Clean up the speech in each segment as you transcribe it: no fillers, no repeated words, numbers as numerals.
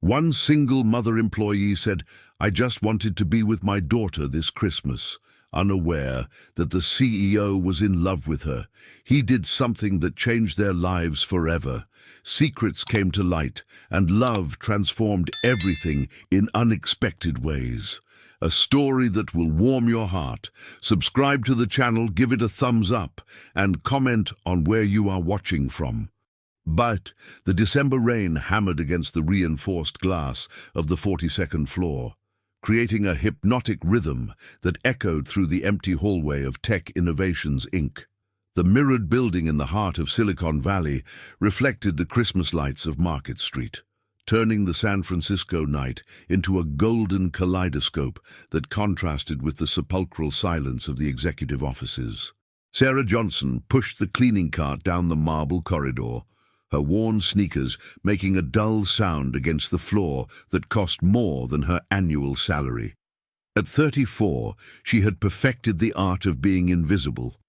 One single mother employee said, "I just wanted to be with my daughter this Christmas," unaware that the CEO was in love with her. He did something that changed their lives forever. Secrets came to light, and love transformed everything in unexpected ways. A story that will warm your heart. Subscribe to the channel, give it a thumbs up, and comment on where you are watching from. But the December rain hammered against the reinforced glass of the 42nd floor, creating a hypnotic rhythm that echoed through the empty hallway of Tech Innovations, Inc. The mirrored building in the heart of Silicon Valley reflected the Christmas lights of Market Street, turning the San Francisco night into a golden kaleidoscope that contrasted with the sepulchral silence of the executive offices. Sarah Johnson pushed the cleaning cart down the marble corridor, her worn sneakers making a dull sound against the floor that cost more than her annual salary. At 34, she had perfected the art of being invisible,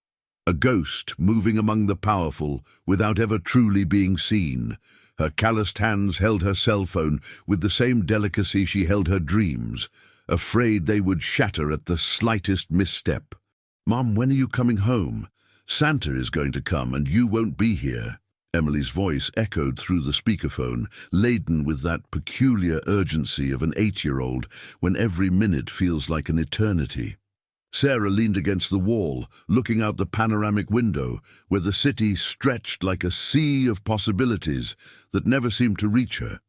a ghost moving among the powerful without ever truly being seen. Her calloused hands held her cell phone with the same delicacy she held her dreams, afraid they would shatter at the slightest misstep. "Mom, when are you coming home? Santa is going to come and you won't be here." Emily's voice echoed through the speakerphone, laden with that peculiar urgency of an 8-year-old when every minute feels like an eternity. Sarah leaned against the wall, looking out the panoramic window, where the city stretched like a sea of possibilities that never seemed to reach her.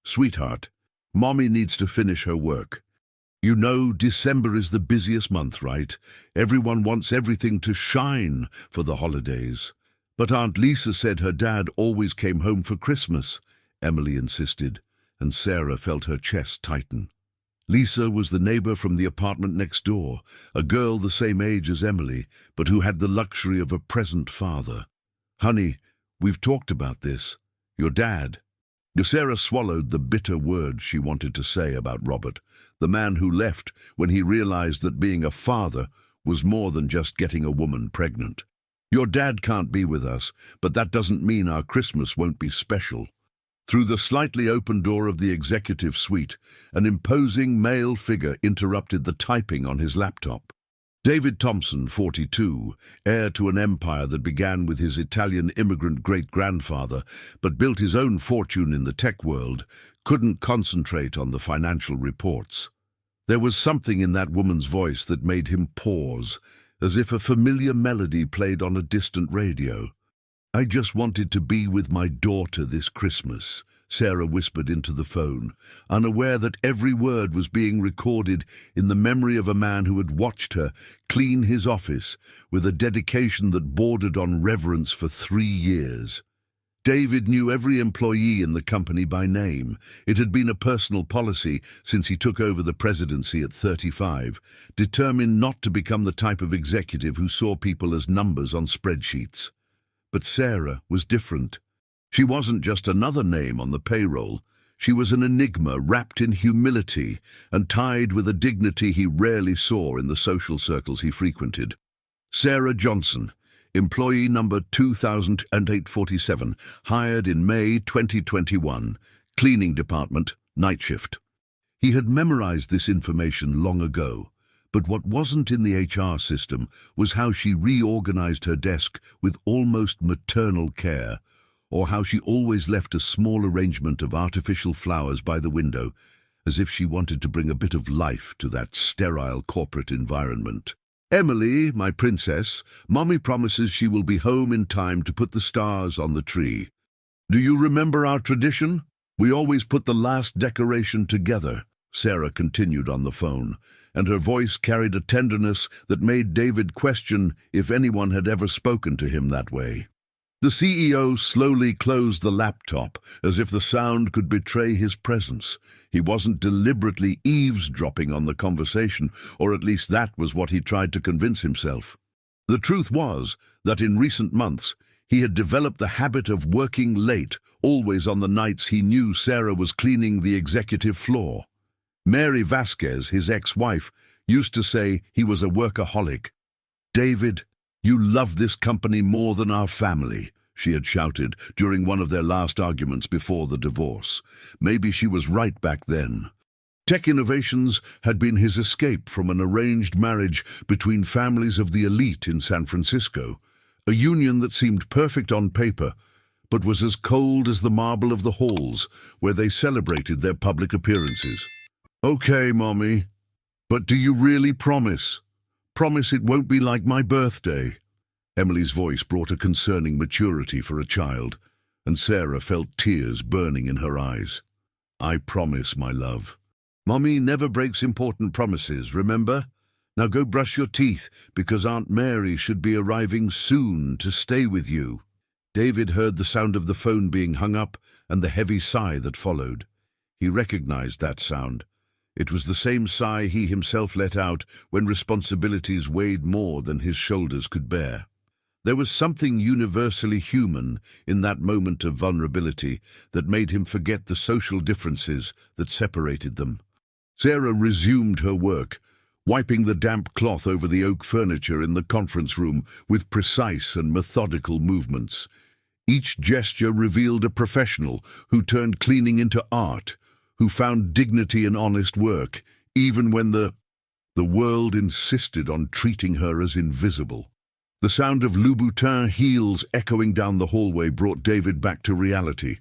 "Sweetheart, Mommy needs to finish her work. You know, December is the busiest month, right? Everyone wants everything to shine for the holidays." "But Aunt Lisa said her dad always came home for Christmas," Emily insisted, and Sarah felt her chest tighten. Lisa was the neighbor from the apartment next door, a girl the same age as Emily, but who had the luxury of a present father. "Honey, we've talked about this. Your dad." Sarah swallowed the bitter words she wanted to say about Robert, the man who left when he realized that being a father was more than just getting a woman pregnant. "Your dad can't be with us, but that doesn't mean our Christmas won't be special." Through the slightly open door of the executive suite, an imposing male figure interrupted the typing on his laptop. David Thompson, 42, heir to an empire that began with his Italian immigrant great-grandfather, but built his own fortune in the tech world, couldn't concentrate on the financial reports. There was something in that woman's voice that made him pause, as if a familiar melody played on a distant radio. "I just wanted to be with my daughter this Christmas," Sarah whispered into the phone, unaware that every word was being recorded in the memory of a man who had watched her clean his office with a dedication that bordered on reverence for 3 years. David knew every employee in the company by name. It had been a personal policy since he took over the presidency at 35, determined not to become the type of executive who saw people as numbers on spreadsheets. But Sarah was different. She wasn't just another name on the payroll. She was an enigma wrapped in humility and tied with a dignity he rarely saw in the social circles he frequented. Sarah Johnson, employee number 2847, hired in May 2021, cleaning department, night shift. He had memorized this information long ago, but what wasn't in the HR system was how she reorganized her desk with almost maternal care, or how she always left a small arrangement of artificial flowers by the window, as if she wanted to bring a bit of life to that sterile corporate environment. "Emily, my princess, Mommy promises she will be home in time to put the stars on the tree. Do you remember our tradition? We always put the last decoration together," Sarah continued on the phone, and her voice carried a tenderness that made David question if anyone had ever spoken to him that way. The CEO slowly closed the laptop, as if the sound could betray his presence. He wasn't deliberately eavesdropping on the conversation, or at least that was what he tried to convince himself. The truth was that in recent months, he had developed the habit of working late, always on the nights he knew Sarah was cleaning the executive floor. Mary Vasquez, his ex-wife, used to say he was a workaholic. "David, you love this company more than our family," she had shouted during one of their last arguments before the divorce. Maybe she was right back then. Tech Innovations had been his escape from an arranged marriage between families of the elite in San Francisco, a union that seemed perfect on paper, but was as cold as the marble of the halls where they celebrated their public appearances. "Okay, Mommy, but do you really promise? Promise it won't be like my birthday?" Emily's voice brought a concerning maturity for a child, and Sarah felt tears burning in her eyes. "I promise, my love." "Mommy never breaks important promises, remember? Now go brush your teeth, because Aunt Mary should be arriving soon to stay with you." David heard the sound of the phone being hung up and the heavy sigh that followed. He recognized that sound. It was the same sigh he himself let out when responsibilities weighed more than his shoulders could bear. There was something universally human in that moment of vulnerability that made him forget the social differences that separated them. Sarah resumed her work, wiping the damp cloth over the oak furniture in the conference room with precise and methodical movements. Each gesture revealed a professional who turned cleaning into art, who found dignity in honest work, even when the world insisted on treating her as invisible. The sound of Louboutin heels echoing down the hallway brought David back to reality.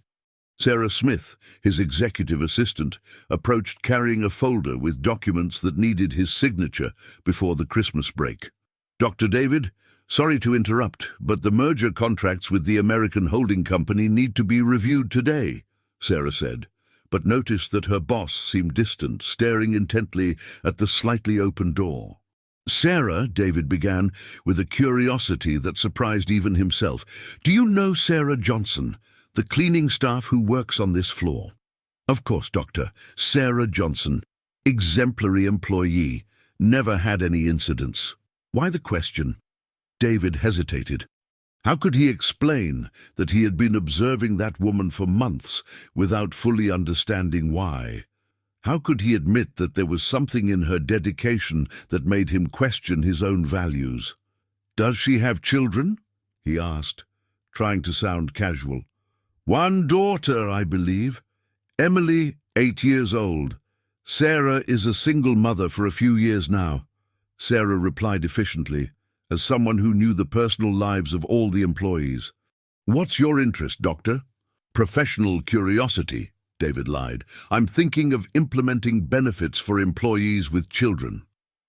Sarah Smith, his executive assistant, approached carrying a folder with documents that needed his signature before the Christmas break. "Dr. David, sorry to interrupt, but the merger contracts with the American holding company need to be reviewed today," Sarah said, but noticed that her boss seemed distant, staring intently at the slightly open door. "Sarah," David began, with a curiosity that surprised even himself, "do you know Sarah Johnson, the cleaning staff who works on this floor?" "Of course, Doctor. Sarah Johnson, exemplary employee, never had any incidents." "Why the question?" David hesitated. How could he explain that he had been observing that woman for months without fully understanding why? How could he admit that there was something in her dedication that made him question his own values? "Does she have children?" he asked, trying to sound casual. "One daughter, I believe. Emily, 8 years old. Sarah is a single mother for a few years now," Sarah replied efficiently, as someone who knew the personal lives of all the employees. "What's your interest, Doctor?" "Professional curiosity," David lied. "I'm thinking of implementing benefits for employees with children."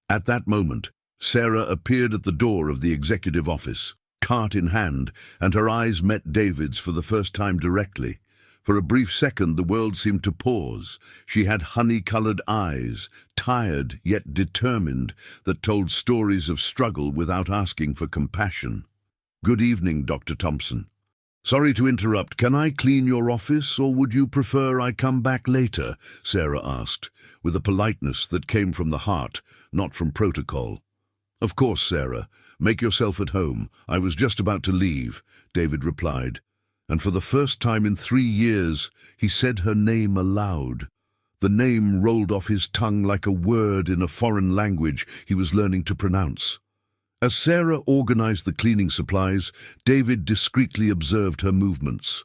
At that moment, Sarah appeared at the door of the executive office, cart in hand, and her eyes met David's for the first time directly. For a brief second, the world seemed to pause. She had honey-colored eyes, tired yet determined, that told stories of struggle without asking for compassion. "Good evening, Dr. Thompson. Sorry to interrupt. Can I clean your office, or would you prefer I come back later?" Sarah asked, with a politeness that came from the heart, not from protocol. "Of course, Sarah. Make yourself at home. I was just about to leave," David replied. And for the first time in 3 years, he said her name aloud. The name rolled off his tongue like a word in a foreign language he was learning to pronounce. As Sarah organized the cleaning supplies, David discreetly observed her movements.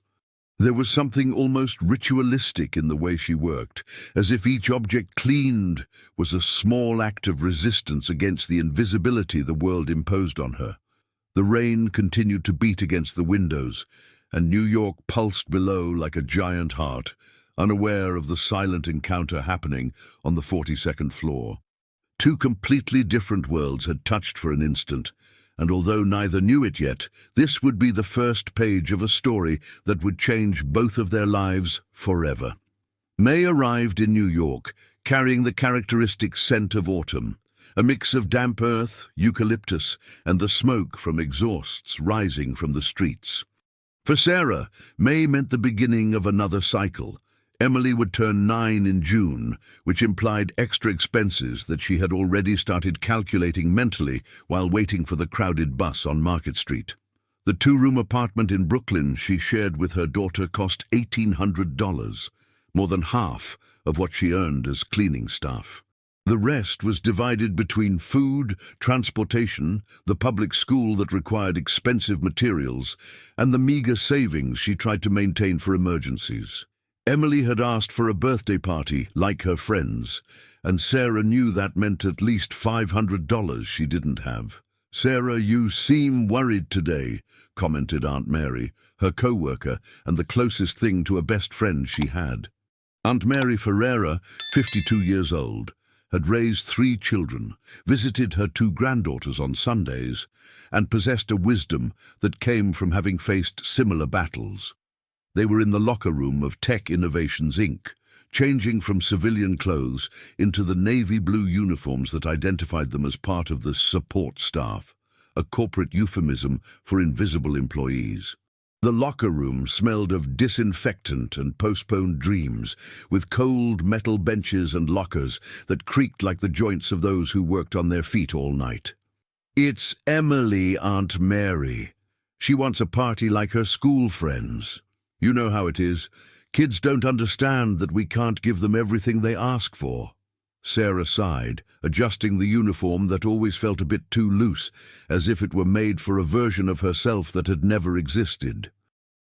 There was something almost ritualistic in the way she worked, as if each object cleaned was a small act of resistance against the invisibility the world imposed on her. The rain continued to beat against the windows, and New York pulsed below like a giant heart, unaware of the silent encounter happening on the 42nd floor. 2 completely different worlds had touched for an instant, and although neither knew it yet, this would be the first page of a story that would change both of their lives forever. May arrived in New York, carrying the characteristic scent of autumn, a mix of damp earth, eucalyptus, and the smoke from exhausts rising from the streets. For Sarah, May meant the beginning of another cycle. Emily would turn 9 in June, which implied extra expenses that she had already started calculating mentally while waiting for the crowded bus on Market Street. The 2-room apartment in Brooklyn she shared with her daughter cost $1,800, more than half of what she earned as cleaning staff. The rest was divided between food, transportation, the public school that required expensive materials, and the meager savings she tried to maintain for emergencies. Emily had asked for a birthday party, like her friends, and Sarah knew that meant at least $500 she didn't have. "Sarah, you seem worried today," commented Aunt Mary, her co-worker and the closest thing to a best friend she had. Aunt Mary Ferreira, 52 years old, had raised 3 children, visited her 2 granddaughters on Sundays, and possessed a wisdom that came from having faced similar battles. They were in the locker room of Tech Innovations Inc., changing from civilian clothes into the navy blue uniforms that identified them as part of the support staff, a corporate euphemism for invisible employees. The locker room smelled of disinfectant and postponed dreams, with cold metal benches and lockers that creaked like the joints of those who worked on their feet all night. "It's Emily, Aunt Mary. She wants a party like her school friends. You know how it is. Kids don't understand that we can't give them everything they ask for." Sarah sighed, adjusting the uniform that always felt a bit too loose, as if it were made for a version of herself that had never existed.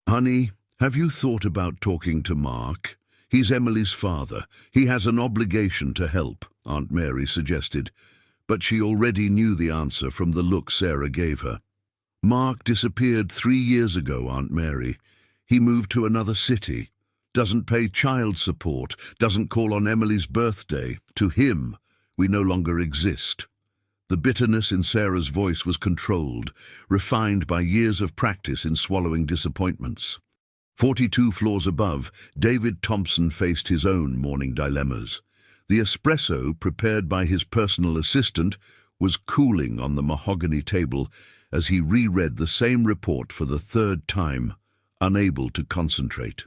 "Honey, have you thought about talking to Mark? He's Emily's father. He has an obligation to help," Aunt Mary suggested, but she already knew the answer from the look Sarah gave her. "Mark disappeared 3 years ago, Aunt Mary. He moved to another city. Doesn't pay child support, doesn't call on Emily's birthday. To him, we no longer exist." The bitterness in Sarah's voice was controlled, refined by years of practice in swallowing disappointments. 42 floors above, David Thompson faced his own morning dilemmas. The espresso, prepared by his personal assistant, was cooling on the mahogany table as he reread the same report for the 3rd time, unable to concentrate.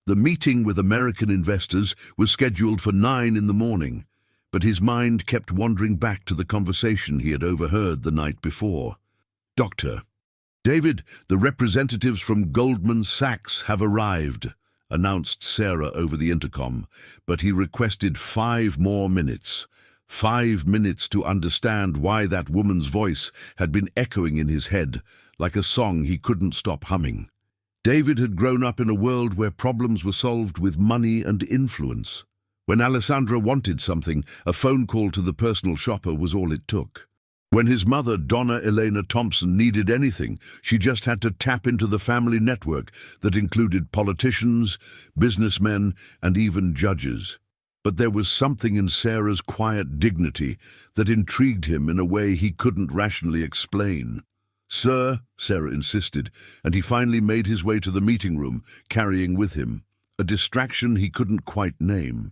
The meeting with American investors was scheduled for 9 in the morning, but his mind kept wandering back to the conversation he had overheard the night before. "Doctor, David, the representatives from Goldman Sachs have arrived," announced Sarah over the intercom, but he requested 5 more minutes. 5 minutes to understand why that woman's voice had been echoing in his head, like a song he couldn't stop humming. David had grown up in a world where problems were solved with money and influence. When Alessandra wanted something, a phone call to the personal shopper was all it took. When his mother, Donna Elena Thompson, needed anything, she just had to tap into the family network that included politicians, businessmen, and even judges. But there was something in Sarah's quiet dignity that intrigued him in a way he couldn't rationally explain. "Sir," Sarah insisted, and he finally made his way to the meeting room, carrying with him a distraction he couldn't quite name.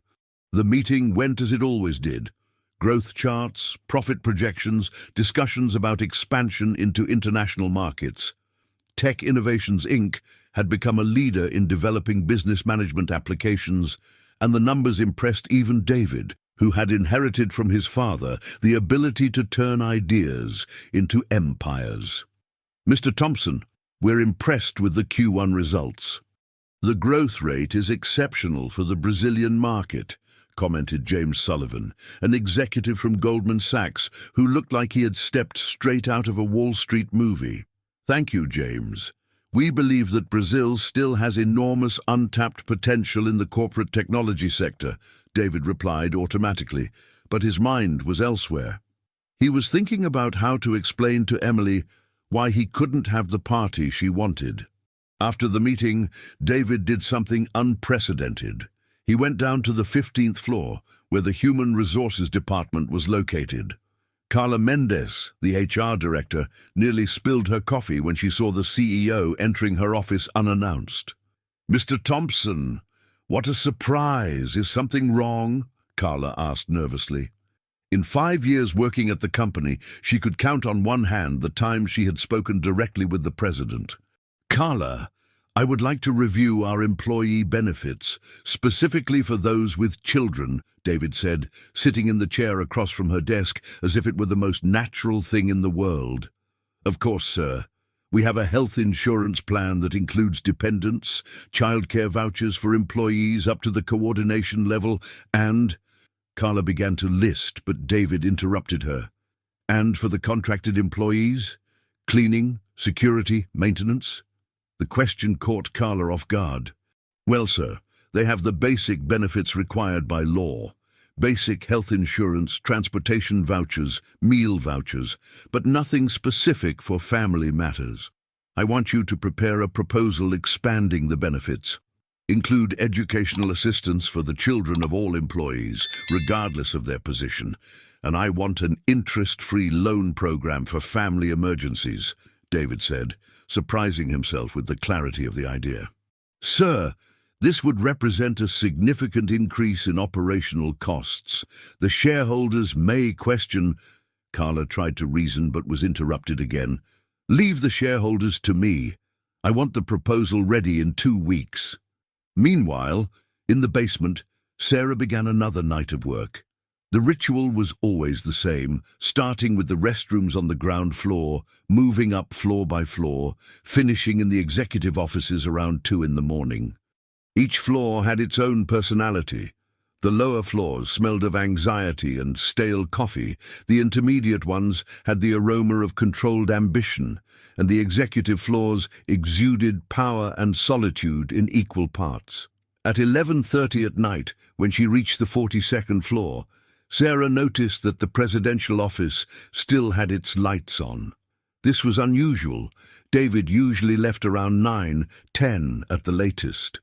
The meeting went as it always did. Growth charts, profit projections, discussions about expansion into international markets. Tech Innovations Inc. had become a leader in developing business management applications, and the numbers impressed even David, who had inherited from his father the ability to turn ideas into empires. "Mr. Thompson, we're impressed with the Q1 results." "The growth rate is exceptional for the Brazilian market," commented James Sullivan, an executive from Goldman Sachs who looked like he had stepped straight out of a Wall Street movie. "Thank you, James. We believe that Brazil still has enormous untapped potential in the corporate technology sector," David replied automatically, but his mind was elsewhere. He was thinking about how to explain to Emily why he couldn't have the party she wanted. After the meeting, David did something unprecedented. He went down to the 15th floor, where the Human Resources Department was located. Carla Mendez, the HR director, nearly spilled her coffee when she saw the CEO entering her office unannounced. "Mr. Thompson, what a surprise! Is something wrong?" Carla asked nervously. In 5 years working at the company, she could count on one hand the times she had spoken directly with the president. "Carla, I would like to review our employee benefits, specifically for those with children," David said, sitting in the chair across from her desk as if it were the most natural thing in the world. "Of course, sir. We have a health insurance plan that includes dependents, childcare vouchers for employees up to the coordination level, and..." Carla began to list, but David interrupted her. And for the contracted employees? Cleaning, security, maintenance? The question caught Carla off guard. Well, sir, they have the basic benefits required by law. Basic health insurance, transportation vouchers, meal vouchers, but nothing specific for family matters. I want you to prepare a proposal expanding the benefits. Include educational assistance for the children of all employees, regardless of their position. And I want an interest-free loan program for family emergencies, David said, surprising himself with the clarity of the idea. Sir, this would represent a significant increase in operational costs. The shareholders may question. Carla tried to reason but was interrupted again. Leave the shareholders to me. I want the proposal ready in 2 weeks. Meanwhile, in the basement, Sarah began another night of work. The ritual was always the same, starting with the restrooms on the ground floor, moving up floor by floor, finishing in the executive offices around 2 in the morning. Each floor had its own personality. The lower floors smelled of anxiety and stale coffee, the intermediate ones had the aroma of controlled ambition, and the executive floors exuded power and solitude in equal parts. At 11:30 at night, when she reached the 42nd floor, Sarah noticed that the presidential office still had its lights on. This was unusual. David usually left around 9:10 at the latest.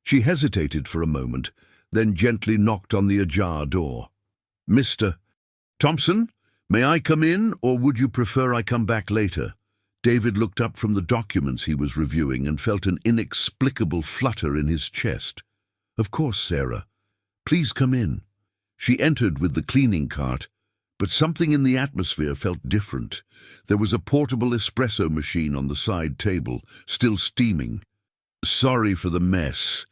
She hesitated for a moment, then gently knocked on the ajar door. Mr. Thompson, may I come in, or would you prefer I come back later? David looked up from the documents he was reviewing and felt an inexplicable flutter in his chest. Of course, Sarah. Please come in. She entered with the cleaning cart, but something in the atmosphere felt different. There was a portable espresso machine on the side table, still steaming. Sorry for the mess.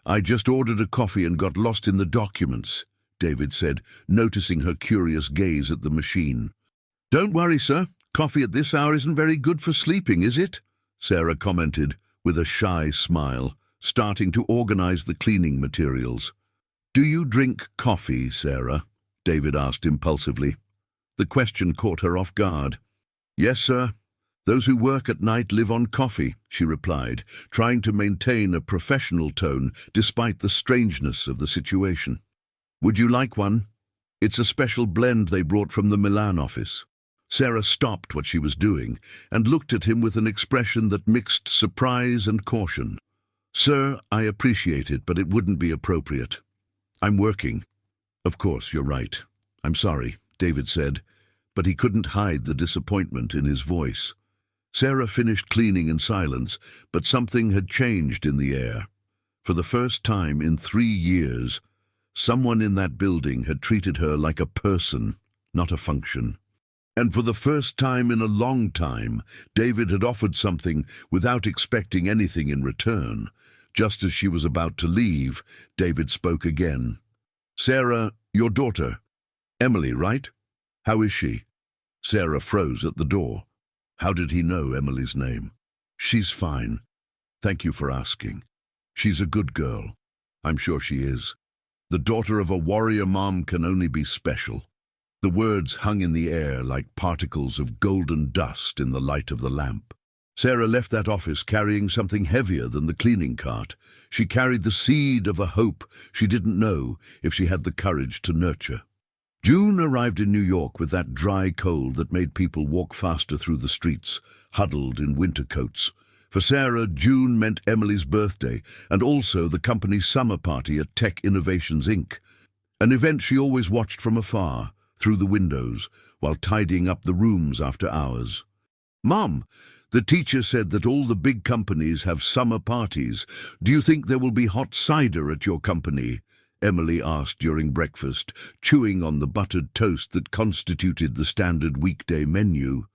I just ordered a coffee and got lost in the documents, David said, noticing her curious gaze at the machine. Don't worry, sir. Coffee at this hour isn't very good for sleeping, is it? Sarah commented with a shy smile, starting to organize the cleaning materials. Do you drink coffee, Sarah? David asked impulsively. The question caught her off guard. Yes, sir. Those who work at night live on coffee, she replied, trying to maintain a professional tone despite the strangeness of the situation. Would you like one? It's a special blend they brought from the Milan office. Sarah stopped what she was doing and looked at him with an expression that mixed surprise and caution. Sir, I appreciate it, but it wouldn't be appropriate. I'm working. Of course, you're right. I'm sorry, David said, but he couldn't hide the disappointment in his voice. Sarah finished cleaning in silence, but something had changed in the air. For the first time in 3 years, someone in that building had treated her like a person, not a function. And for the first time in a long time, David had offered something without expecting anything in return. Just as she was about to leave, David spoke again. Sarah, your daughter. Emily, right? How is she? Sarah froze at the door. How did he know Emily's name? She's fine. Thank you for asking. She's a good girl. I'm sure she is. The daughter of a warrior mom can only be special. The words hung in the air like particles of golden dust in the light of the lamp. Sarah left that office carrying something heavier than the cleaning cart. She carried the seed of a hope she didn't know if she had the courage to nurture. June arrived in New York with that dry cold that made people walk faster through the streets, huddled in winter coats. For Sarah, June meant Emily's birthday and also the company's summer party at Tech Innovations, Inc., an event she always watched from afar, through the windows, while tidying up the rooms after hours. Mom, the teacher said that all the big companies have summer parties. Do you think there will be hot cider at your company? Emily asked during breakfast, chewing on the buttered toast that constituted the standard weekday menu.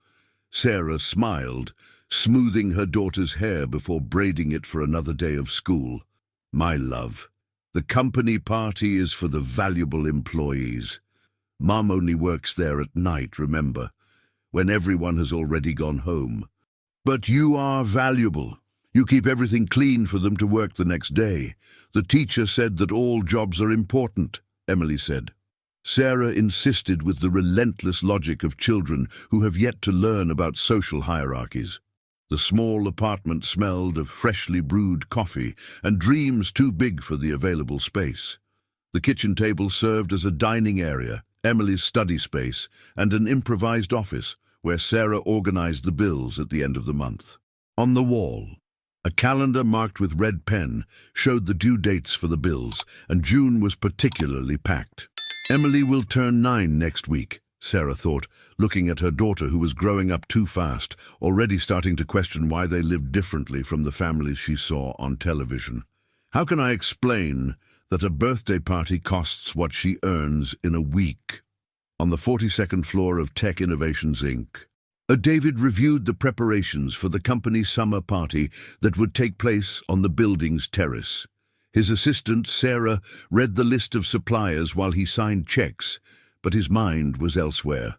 Sarah smiled, smoothing her daughter's hair before braiding it for another day of school. My love, the company party is for the valuable employees. Mom only works there at night, remember, when everyone has already gone home. But you are valuable. You keep everything clean for them to work the next day. The teacher said that all jobs are important, Emily said. Sarah insisted with the relentless logic of children who have yet to learn about social hierarchies. The small apartment smelled of freshly brewed coffee and dreams too big for the available space. The kitchen table served as a dining area, Emily's study space, and an improvised office where Sarah organized the bills at the end of the month. On the wall, a calendar marked with red pen showed the due dates for the bills, and June was particularly packed. Emily will turn 9 next week, Sarah thought, looking at her daughter who was growing up too fast, already starting to question why they lived differently from the families she saw on television. How can I explain that a birthday party costs what she earns in a week? On the 42nd floor of Tech Innovations, Inc., David reviewed the preparations for the company's summer party that would take place on the building's terrace. His assistant, Sarah, read the list of suppliers while he signed checks, but his mind was elsewhere.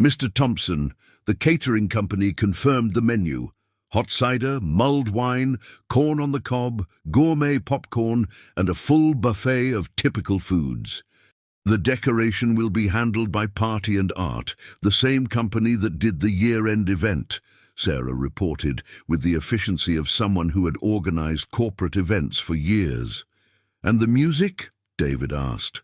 Mr. Thompson, the catering company, confirmed the menu: hot cider, mulled wine, corn on the cob, gourmet popcorn, and a full buffet of typical foods. The decoration will be handled by Party and Art, the same company that did the year-end event, Sarah reported, with the efficiency of someone who had organized corporate events for years. And the music? David asked.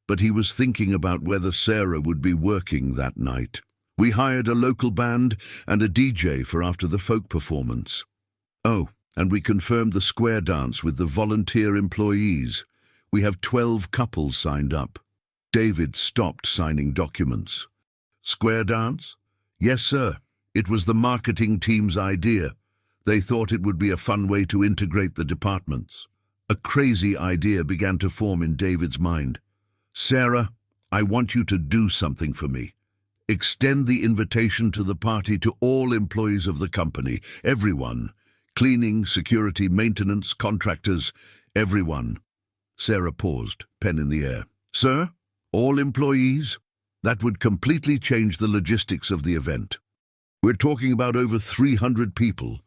But he was thinking about whether Sarah would be working that night. We hired a local band and a DJ for after the folk performance. Oh, and we confirmed the square dance with the volunteer employees. We have 12 couples signed up. David stopped signing documents. Square dance? Yes, sir. It was the marketing team's idea. They thought it would be a fun way to integrate the departments. A crazy idea began to form in David's mind. Sarah, I want you to do something for me. Extend the invitation to the party to all employees of the company, everyone. Cleaning, security, maintenance, contractors, everyone. Sarah paused, pen in the air. Sir, all employees? That would completely change the logistics of the event. We're talking about over 300 people.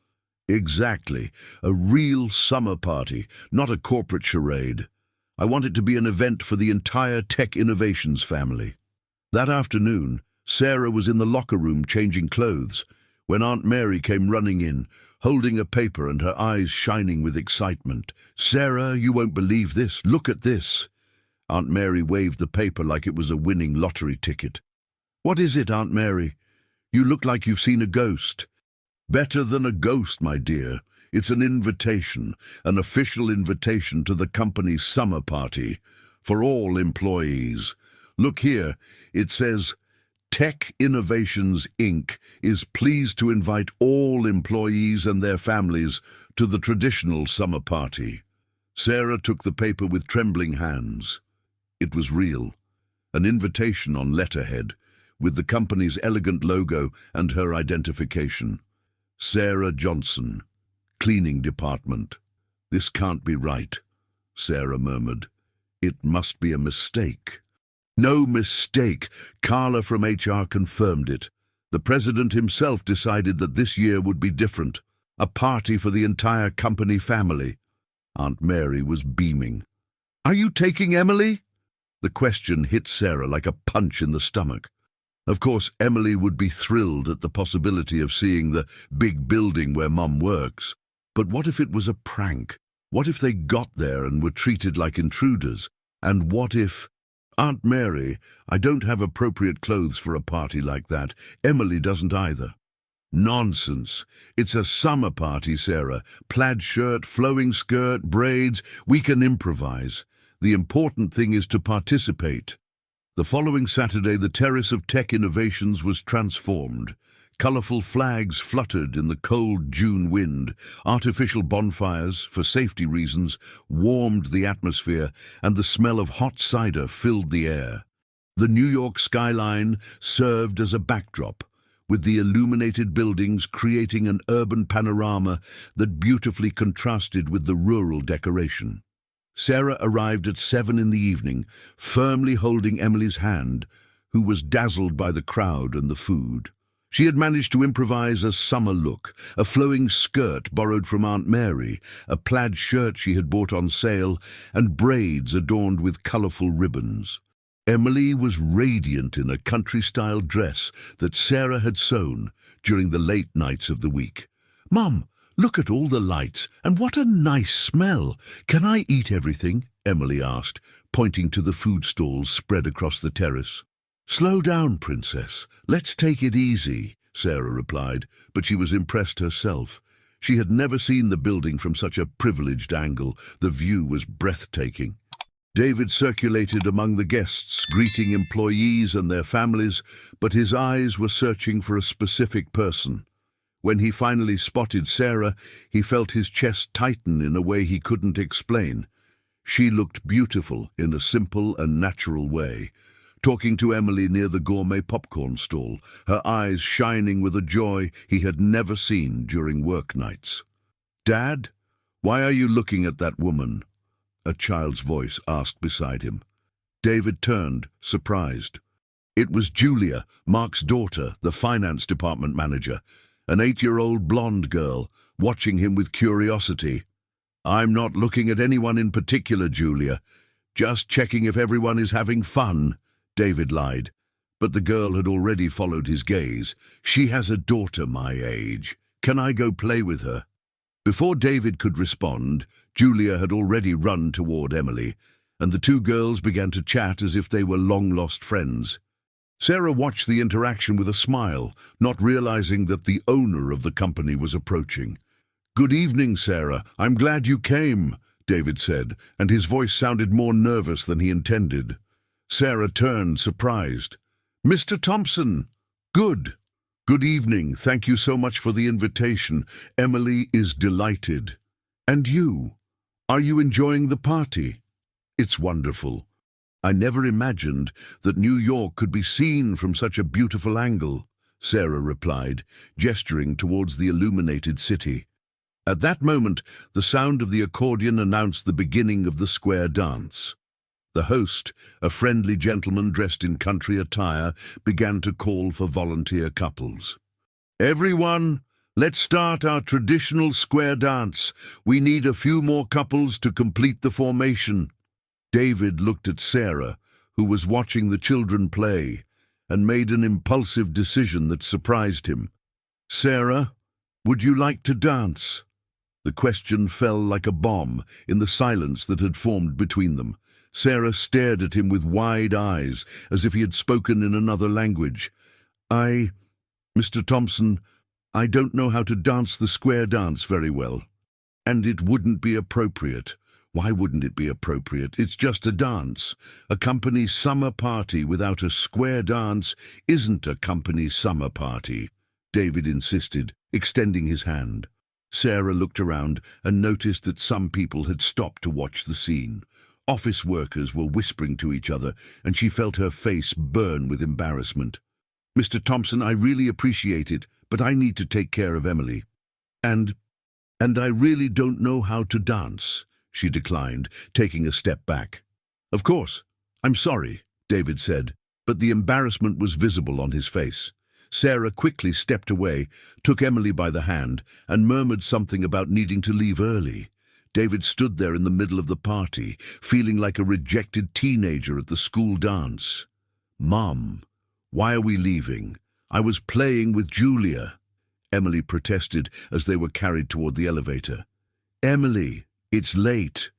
Exactly. A real summer party, not a corporate charade. I want it to be an event for the entire Tech Innovations family. That afternoon, Sarah was in the locker room changing clothes when Aunt Mary came running in, holding a paper and her eyes shining with excitement. Sarah, you won't believe this. Look at this. Aunt Mary waved the paper like it was a winning lottery ticket. What is it, Aunt Mary? You look like you've seen a ghost. Better than a ghost, my dear. It's an invitation, an official invitation to the company's summer party for all employees. Look here, it says, Tech Innovations, Inc. is pleased to invite all employees and their families to the traditional summer party. Sarah took the paper with trembling hands. It was real, an invitation on letterhead, with the company's elegant logo and her identification. Sarah Johnson, Cleaning Department. This can't be right, Sarah murmured. It must be a mistake. No mistake. Carla from HR confirmed it. The president himself decided that this year would be different. A party for the entire company family. Aunt Mary was beaming. Are you taking Emily? The question hit Sarah like a punch in the stomach. Of course, Emily would be thrilled at the possibility of seeing the big building where Mum works. But what if it was a prank? What if they got there and were treated like intruders? And what if... Aunt Mary, I don't have appropriate clothes for a party like that. Emily doesn't either. Nonsense. It's a summer party, Sarah. Plaid shirt, flowing skirt, braids. We can improvise. The important thing is to participate. The following Saturday, the terrace of Tech Innovations was transformed. Colourful flags fluttered in the cold June wind. Artificial bonfires, for safety reasons, warmed the atmosphere, and the smell of hot cider filled the air. The New York skyline served as a backdrop, with the illuminated buildings creating an urban panorama that beautifully contrasted with the rural decoration. Sarah arrived at 7 in the evening, firmly holding Emily's hand, who was dazzled by the crowd and the food. She had managed to improvise a summer look, a flowing skirt borrowed from Aunt Mary, a plaid shirt she had bought on sale, and braids adorned with colourful ribbons. Emily was radiant in a country-style dress that Sarah had sewn during the late nights of the week. "Mum, look at all the lights, and what a nice smell! Can I eat everything?" Emily asked, pointing to the food stalls spread across the terrace. "Slow down, Princess. Let's take it easy," Sarah replied, but she was impressed herself. She had never seen the building from such a privileged angle. The view was breathtaking. David circulated among the guests, greeting employees and their families, but his eyes were searching for a specific person. When he finally spotted Sarah, he felt his chest tighten in a way he couldn't explain. She looked beautiful in a simple and natural way, talking to Emily near the gourmet popcorn stall, her eyes shining with a joy he had never seen during work nights. "Dad, why are you looking at that woman?" a child's voice asked beside him. David turned, surprised. It was Julia, Mark's daughter, the finance department manager, an 8-year-old blonde girl, watching him with curiosity. "I'm not looking at anyone in particular, Julia. Just checking if everyone is having fun," David lied. But the girl had already followed his gaze. "She has a daughter my age. Can I go play with her?" Before David could respond, Julia had already run toward Emily, and the two girls began to chat as if they were long-lost friends. Sarah watched the interaction with a smile, not realizing that the owner of the company was approaching. "Good evening, Sarah. I'm glad you came," David said, and his voice sounded more nervous than he intended. Sarah turned, surprised. "Mr. Thompson! Good. Good evening. Thank you so much for the invitation. Emily is delighted. And you? Are you enjoying the party?" "It's wonderful. I never imagined that New York could be seen from such a beautiful angle," Sarah replied, gesturing towards the illuminated city. At that moment, the sound of the accordion announced the beginning of the square dance. The host, a friendly gentleman dressed in country attire, began to call for volunteer couples. "Everyone, let's start our traditional square dance. We need a few more couples to complete the formation." David looked at Sarah, who was watching the children play, and made an impulsive decision that surprised him. "Sarah, would you like to dance?" The question fell like a bomb in the silence that had formed between them. Sarah stared at him with wide eyes, as if he had spoken in another language. Mr. Thompson, I don't know how to dance the square dance very well. And it wouldn't be appropriate." "Why wouldn't it be appropriate? It's just a dance. A company summer party without a square dance isn't a company summer party," David insisted, extending his hand. Sarah looked around and noticed that some people had stopped to watch the scene. Office workers were whispering to each other, and she felt her face burn with embarrassment. "Mr. Thompson, I really appreciate it, but I need to take care of Emily. And I really don't know how to dance," she declined, taking a step back. "Of course. I'm sorry," David said, but the embarrassment was visible on his face. Sarah quickly stepped away, took Emily by the hand, and murmured something about needing to leave early. David stood there in the middle of the party, feeling like a rejected teenager at the school dance. "Mom, why are we leaving? I was playing with Julia," Emily protested as they were carried toward the elevator. "Emily, it's late."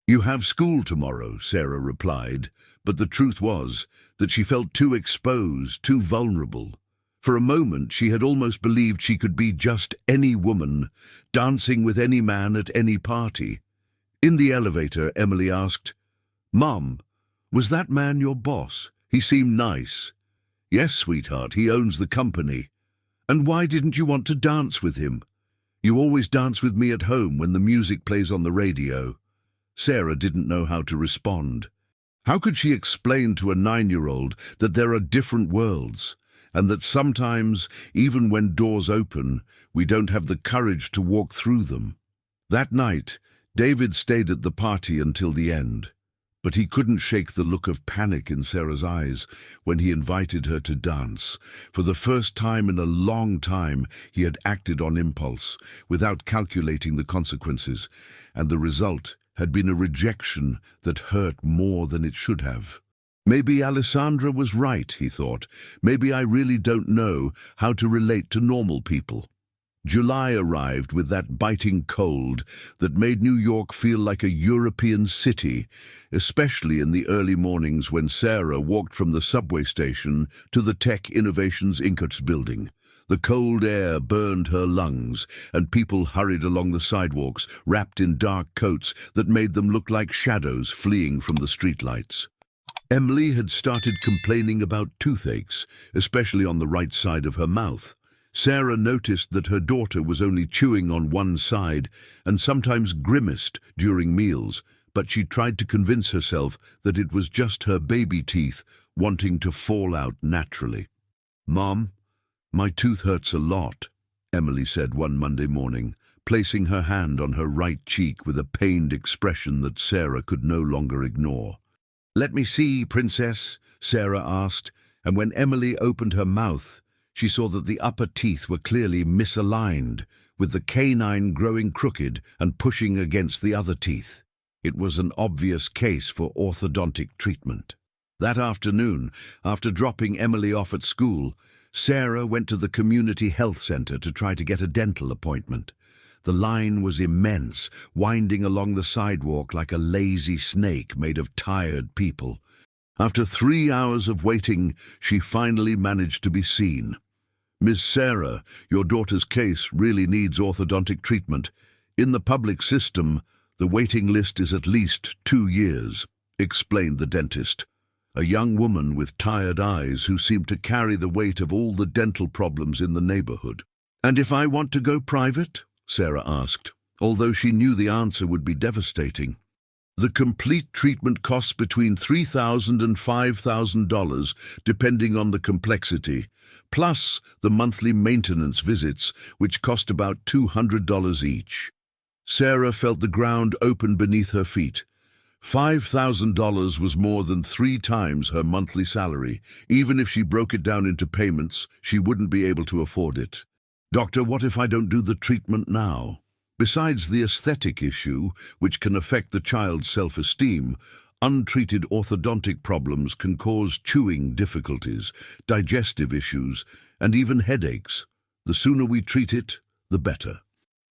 "You have school tomorrow," Sarah replied, but the truth was that she felt too exposed, too vulnerable. For a moment, she had almost believed she could be just any woman, dancing with any man at any party. In the elevator, Emily asked, "Mom, was that man your boss? He seemed nice." "Yes, sweetheart, he owns the company." "And why didn't you want to dance with him?" "You always dance with me at home when the music plays on the radio." Sarah didn't know how to respond. How could she explain to a 9-year-old that there are different worlds, and that sometimes, even when doors open, we don't have the courage to walk through them? That night, David stayed at the party until the end, but he couldn't shake the look of panic in Sarah's eyes when he invited her to dance. For the first time in a long time, he had acted on impulse, without calculating the consequences, and the result had been a rejection that hurt more than it should have. Maybe Alessandra was right, he thought. Maybe I really don't know how to relate to normal people. July arrived with that biting cold that made New York feel like a European city, especially in the early mornings when Sarah walked from the subway station to the Tech Innovations Inc. building. The cold air burned her lungs, and people hurried along the sidewalks, wrapped in dark coats that made them look like shadows fleeing from the streetlights. Emily had started complaining about toothaches, especially on the right side of her mouth. Sarah noticed that her daughter was only chewing on one side and sometimes grimaced during meals, but she tried to convince herself that it was just her baby teeth wanting to fall out naturally. "Mom, my tooth hurts a lot," Emily said one Monday morning, placing her hand on her right cheek with a pained expression that Sarah could no longer ignore. "Let me see, Princess," Sarah asked, and when Emily opened her mouth, she saw that the upper teeth were clearly misaligned, with the canine growing crooked and pushing against the other teeth. It was an obvious case for orthodontic treatment. That afternoon, after dropping Emily off at school, Sarah went to the community health center to try to get a dental appointment. The line was immense, winding along the sidewalk like a lazy snake made of tired people. After 3 hours of waiting, she finally managed to be seen. "Miss Sarah, your daughter's case really needs orthodontic treatment. In the public system, the waiting list is at least 2 years, explained the dentist. A young woman with tired eyes who seemed to carry the weight of all the dental problems in the neighborhood. "And if I want to go private?" Sarah asked, although she knew the answer would be devastating. "The complete treatment costs between $3,000 and $5,000, depending on the complexity, plus the monthly maintenance visits, which cost about $200 each." Sarah felt the ground open beneath her feet. $5,000 was more than 3 times her monthly salary. Even if she broke it down into payments, she wouldn't be able to afford it. "Doctor, what if I don't do the treatment now?" Besides the aesthetic issue, which can affect the child's self-esteem, untreated orthodontic problems can cause chewing difficulties, digestive issues, and even headaches. The sooner we treat it, the better.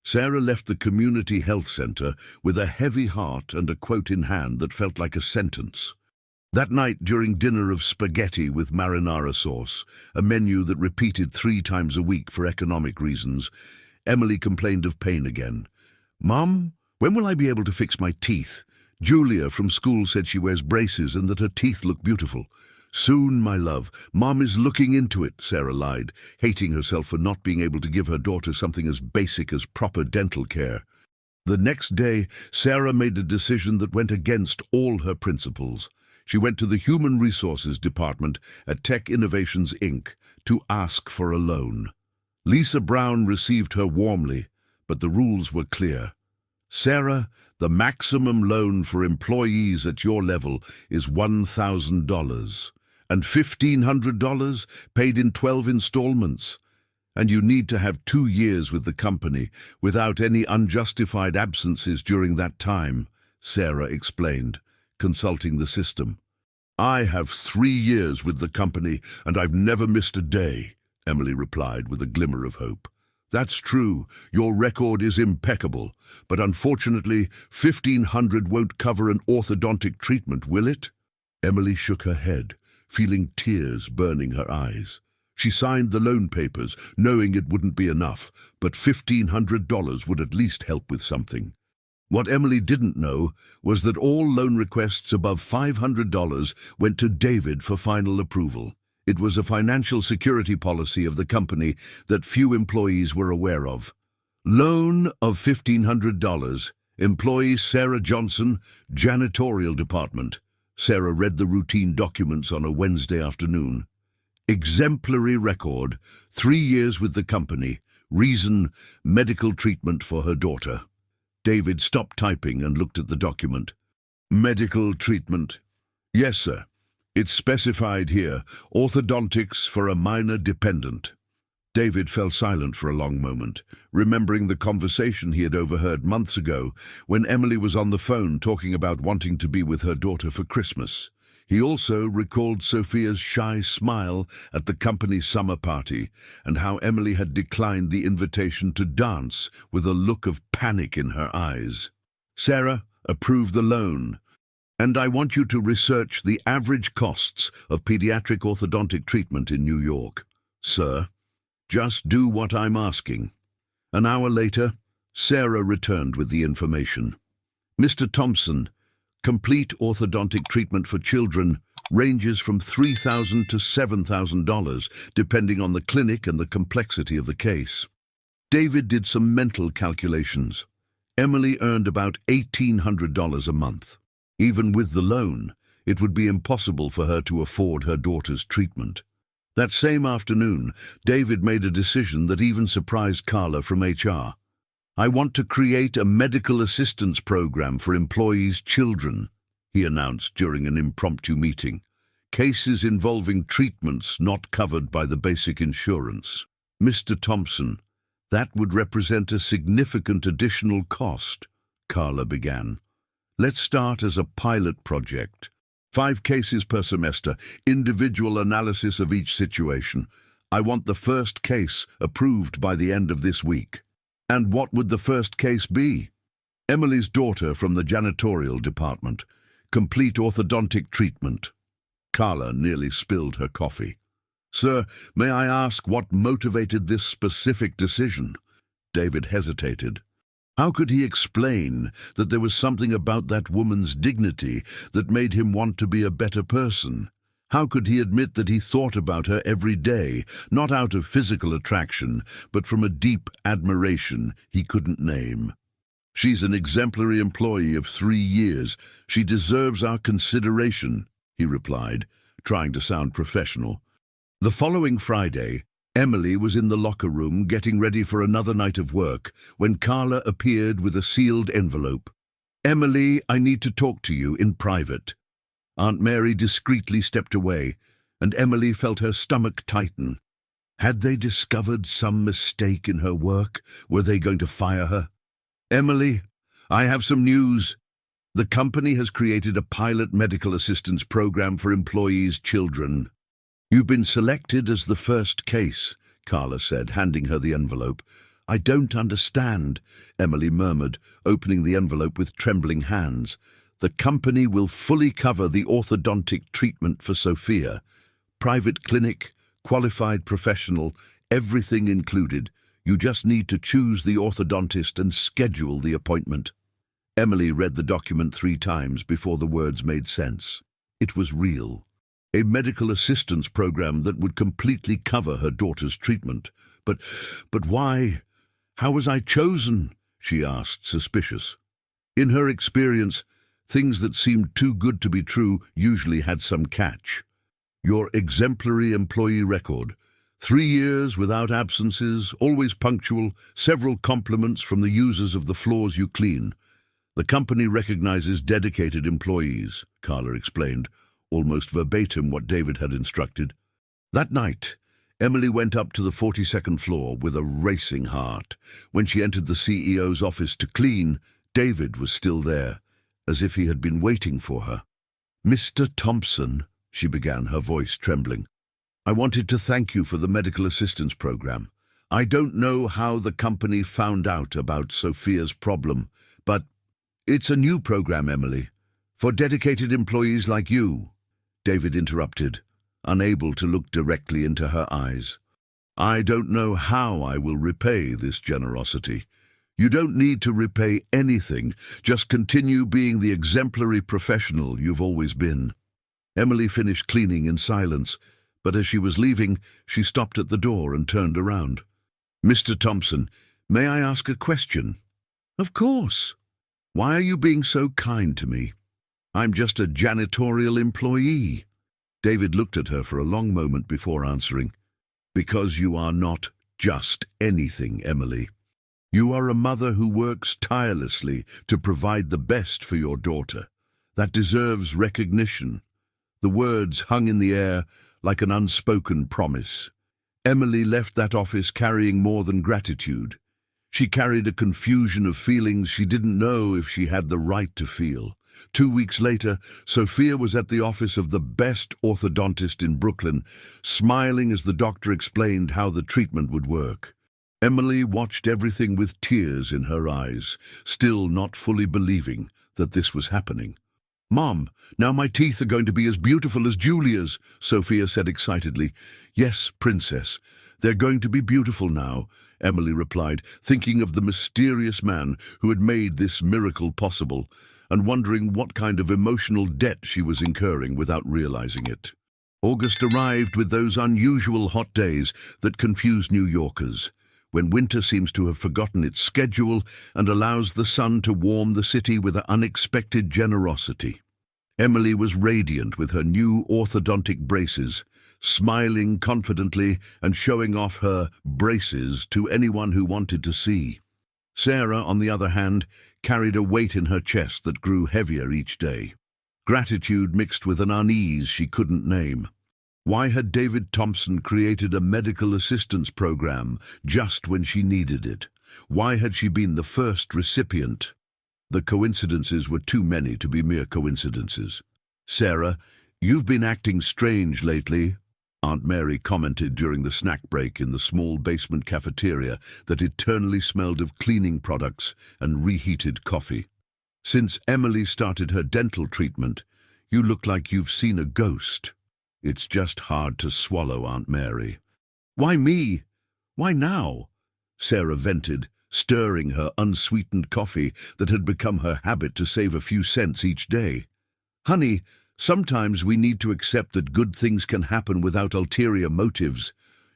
Sarah left the community health center with a heavy heart and a quote in hand that felt like a sentence. That night, during dinner of spaghetti with marinara sauce, a menu that repeated 3 times a week for economic reasons, Emily complained of pain again. "Mom, when will I be able to fix my teeth? Julia from school said she wears braces and that her teeth look beautiful." "Soon, my love. Mom is looking into it," Sarah lied, hating herself for not being able to give her daughter something as basic as proper dental care. The next day, Sarah made a decision that went against all her principles. She went to the Human Resources Department at Tech Innovations Inc. to ask for a loan. Lisa Brown received her warmly, but the rules were clear. "Sarah, the maximum loan for employees at your level is $1,000, and $1,500 paid in 12 installments. And you need to have 2 years with the company without any unjustified absences during that time," Sarah explained, consulting the system. "I have 3 years with the company, and I've never missed a day," Emily replied with a glimmer of hope. "That's true, your record is impeccable, but unfortunately, $1,500 won't cover an orthodontic treatment, will it?" Emily shook her head, feeling tears burning her eyes. She signed the loan papers, knowing it wouldn't be enough, but $1,500 would at least help with something. What Emily didn't know was that all loan requests above $500 went to David for final approval. It was a financial security policy of the company that few employees were aware of. Loan of $1,500. Employee Sarah Johnson, Janitorial Department. Sarah read the routine documents on a Wednesday afternoon. Exemplary record, 3 years with the company. Reason, medical treatment for her daughter. David stopped typing and looked at the document. "Medical treatment. Yes, sir. It's specified here, orthodontics for a minor dependent." David fell silent for a long moment, remembering the conversation he had overheard months ago when Emily was on the phone talking about wanting to be with her daughter for Christmas. He also recalled Sophia's shy smile at the company summer party and how Emily had declined the invitation to dance with a look of panic in her eyes. Sarah approved the loan, and I want you to research the average costs of pediatric orthodontic treatment in New York. Sir, just do what I'm asking. An hour later, Sarah returned with the information. Mr. Thompson, complete orthodontic treatment for children ranges from $3,000 to $7,000, depending on the clinic and the complexity of the case. David did some mental calculations. Emily earned about $1,800 a month. Even with the loan, it would be impossible for her to afford her daughter's treatment. That same afternoon, David made a decision that even surprised Carla from HR. I want to create a medical assistance program for employees' children, he announced during an impromptu meeting. Cases involving treatments not covered by the basic insurance. Mr. Thompson, that would represent a significant additional cost, Carla began. Let's start as a pilot project. 5 cases per semester, individual analysis of each situation. I want the first case approved by the end of this week. And what would the first case be? Emily's daughter from the janitorial department. Complete orthodontic treatment. Carla nearly spilled her coffee. Sir, may I ask what motivated this specific decision? David hesitated. How could he explain that there was something about that woman's dignity that made him want to be a better person? How could he admit that he thought about her every day, not out of physical attraction, but from a deep admiration he couldn't name? She's an exemplary employee of 3 years. She deserves our consideration, he replied, trying to sound professional. The following Friday, Emily was in the locker room getting ready for another night of work when Carla appeared with a sealed envelope. Emily, I need to talk to you in private. Aunt Mary discreetly stepped away, and Emily felt her stomach tighten. Had they discovered some mistake in her work? Were they going to fire her? Emily, I have some news. The company has created a pilot medical assistance program for employees' children. You've been selected as the first case, Carla said, handing her the envelope. I don't understand, Emily murmured, opening the envelope with trembling hands. The company will fully cover the orthodontic treatment for Sophia. Private clinic, qualified professional, everything included. You just need to choose the orthodontist and schedule the appointment. Emily read the document 3 times before the words made sense. It was real. A medical assistance program that would completely cover her daughter's treatment. But why? How was I chosen? She asked, suspicious. In her experience, things that seemed too good to be true usually had some catch. Your exemplary employee record. 3 years without absences, always punctual, several compliments from the users of the floors you clean. The company recognizes dedicated employees, Carla explained, almost verbatim what David had instructed. That night, Emily went up to the 42nd floor with a racing heart. When she entered the CEO's office to clean, David was still there, as if he had been waiting for her. Mr. Thompson, she began, her voice trembling. I wanted to thank you for the medical assistance program. I don't know how the company found out about Sophia's problem, but it's a new program, Emily, for dedicated employees like you. David interrupted, unable to look directly into her eyes. I don't know how I will repay this generosity. You don't need to repay anything. Just continue being the exemplary professional you've always been. Emily finished cleaning in silence, but as she was leaving, she stopped at the door and turned around. Mr. Thompson, may I ask a question? Of course. Why are you being so kind to me? I'm just a janitorial employee. David looked at her for a long moment before answering. Because you are not just anything, Emily. You are a mother who works tirelessly to provide the best for your daughter. That deserves recognition. The words hung in the air like an unspoken promise. Emily left that office carrying more than gratitude. She carried a confusion of feelings she didn't know if she had the right to feel. 2 weeks later, Sophia was at the office of the best orthodontist in Brooklyn, smiling as the doctor explained how the treatment would work. Emily watched everything with tears in her eyes, still not fully believing that this was happening. "Mom, now my teeth are going to be as beautiful as Julia's," Sophia said excitedly. "Yes, princess, they're going to be beautiful now," Emily replied, thinking of the mysterious man who had made this miracle possible, and wondering what kind of emotional debt she was incurring without realizing it. August arrived with those unusual hot days that confuse New Yorkers, when winter seems to have forgotten its schedule and allows the sun to warm the city with unexpected generosity. Emily was radiant with her new orthodontic braces, smiling confidently and showing off her braces to anyone who wanted to see. Sarah, on the other hand, carried a weight in her chest that grew heavier each day. Gratitude mixed with an unease she couldn't name. Why had David Thompson created a medical assistance program just when she needed it? Why had she been the first recipient? The coincidences were too many to be mere coincidences. "Sarah, you've been acting strange lately," Aunt Mary commented during the snack break in the small basement cafeteria that eternally smelled of cleaning products and reheated coffee. "Since Emily started her dental treatment, you look like you've seen a ghost." "It's just hard to swallow, Aunt Mary." "Why me? Why now?" Sarah vented, stirring her unsweetened coffee that had become her habit to save a few cents each day. "Honey, sometimes we need to accept that good things can happen without ulterior motives.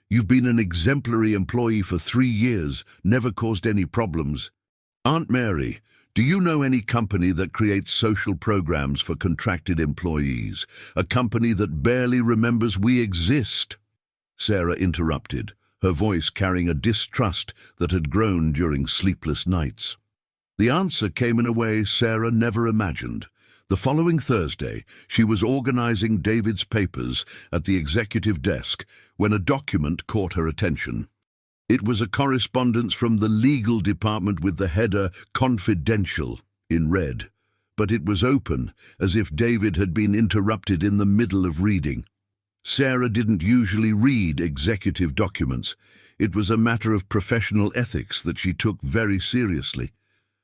You've been an exemplary employee for 3 years, never caused any problems." "Aunt Mary, do you know any company that creates social programs for contracted employees? A company that barely remembers we exist?" Sarah interrupted, her voice carrying a distrust that had grown during sleepless nights. The answer came in a way Sarah never imagined. The following Thursday, she was organizing David's papers at the executive desk when a document caught her attention. It was a correspondence from the legal department with the header "Confidential" in red, but it was open, as if David had been interrupted in the middle of reading. Sarah didn't usually read executive documents. It was a matter of professional ethics that she took very seriously.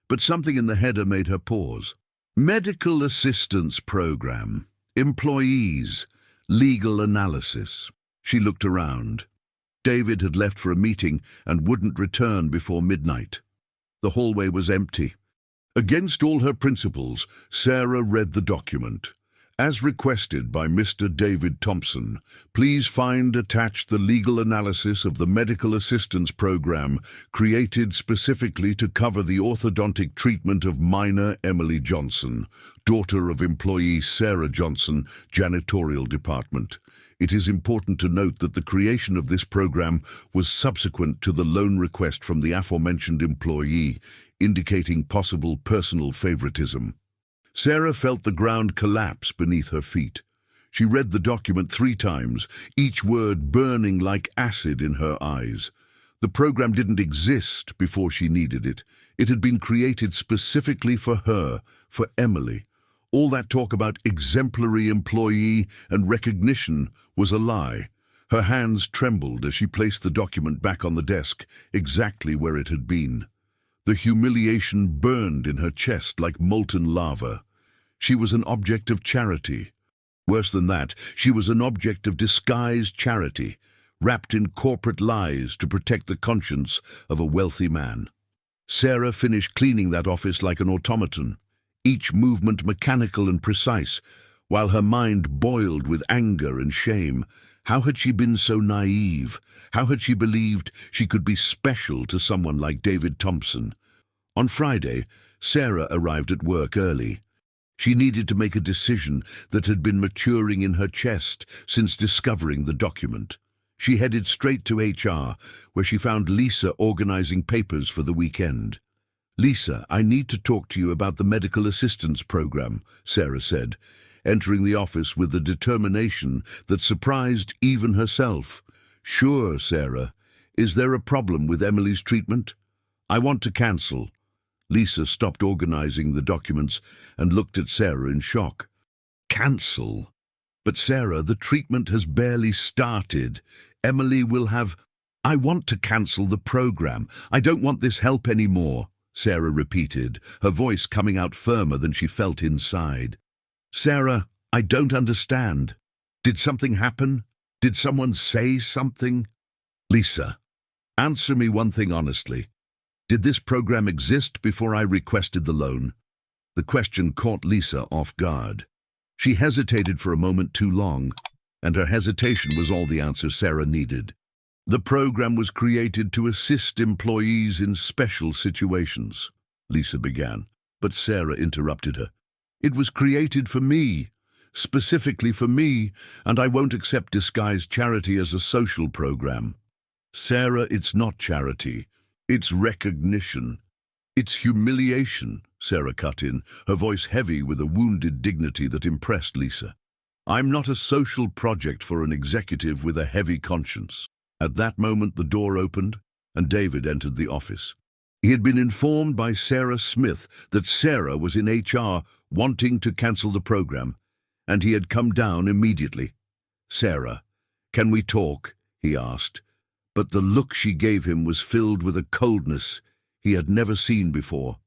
But something in the header made her pause. Medical Assistance Program, Employees, Legal Analysis. She looked around. David had left for a meeting and wouldn't return before midnight. The hallway was empty. Against all her principles, Sarah read the document. "As requested by Mr. David Thompson, please find attached the legal analysis of the medical assistance program created specifically to cover the orthodontic treatment of minor Emily Johnson, daughter of employee Sarah Johnson, janitorial department. It is important to note that the creation of this program was subsequent to the loan request from the aforementioned employee, indicating possible personal favoritism." Sarah felt the ground collapse beneath her feet. She read the document 3 times, each word burning like acid in her eyes. The program didn't exist before she needed it. It had been created specifically for her, for Emily. All that talk about exemplary employee and recognition was a lie. Her hands trembled as she placed the document back on the desk, exactly where it had been. The humiliation burned in her chest like molten lava. She was an object of charity. Worse than that, she was an object of disguised charity, wrapped in corporate lies to protect the conscience of a wealthy man. Sarah finished cleaning that office like an automaton, each movement mechanical and precise, while her mind boiled with anger and shame. How had she been so naive? How had she believed she could be special to someone like David Thompson? On Friday, Sarah arrived at work early. She needed to make a decision that had been maturing in her chest since discovering the document. She headed straight to HR, where she found Lisa organizing papers for the weekend. "Lisa, I need to talk to you about the medical assistance program," Sarah said, entering the office with a determination that surprised even herself. "Sure, Sarah. Is there a problem with Emily's treatment?" "I want to cancel." Lisa stopped organizing the documents and looked at Sarah in shock. Cancel? But Sarah, the treatment has barely started. Emily will have... I want to cancel the program. I don't want this help anymore, Sarah repeated, her voice coming out firmer than she felt inside. Sarah, I don't understand. Did something happen? Did someone say something? Lisa, answer me one thing honestly. Did this program exist before I requested the loan? The question caught Lisa off guard. She hesitated for a moment too long, and her hesitation was all the answer Sarah needed. The program was created to assist employees in special situations, Lisa began, but Sarah interrupted her. It was created for me, specifically for me, and I won't accept disguised charity as a social program. Sarah, it's not charity. It's recognition. It's humiliation, Sarah cut in, her voice heavy with a wounded dignity that impressed Lisa. I'm not a social project for an executive with a heavy conscience. At that moment, the door opened and David entered the office. He had been informed by Sarah Smith that Sarah was in HR wanting to cancel the program, and he had come down immediately. Sarah, can we talk? He asked, but the look she gave him was filled with a coldness he had never seen before.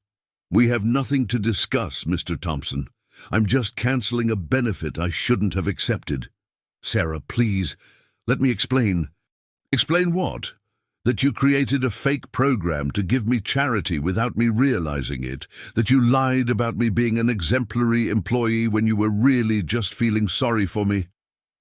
We have nothing to discuss, Mr. Thompson. I'm just cancelling a benefit I shouldn't have accepted. Sarah, please, let me explain. Explain what? That you created a fake program to give me charity without me realizing it, that you lied about me being an exemplary employee when you were really just feeling sorry for me.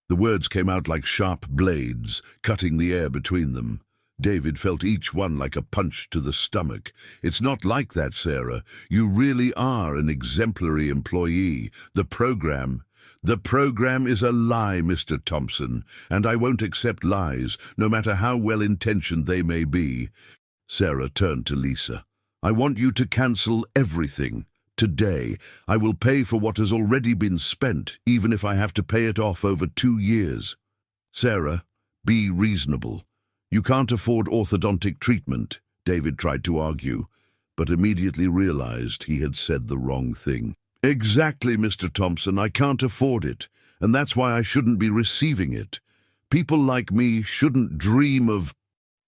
The words came out like sharp blades, cutting the air between them. David felt each one like a punch to the stomach. It's not like that, Sarah. You really are an exemplary employee. The program is a lie, Mr. Thompson, and I won't accept lies, no matter how well-intentioned they may be. Sarah turned to Lisa. I want you to cancel everything. Today, I will pay for what has already been spent, even if I have to pay it off over 2 years. Sarah, be reasonable. You can't afford orthodontic treatment, David tried to argue, but immediately realized he had said the wrong thing. Exactly, Mr. Thompson, I can't afford it, and that's why I shouldn't be receiving it. People like me shouldn't dream of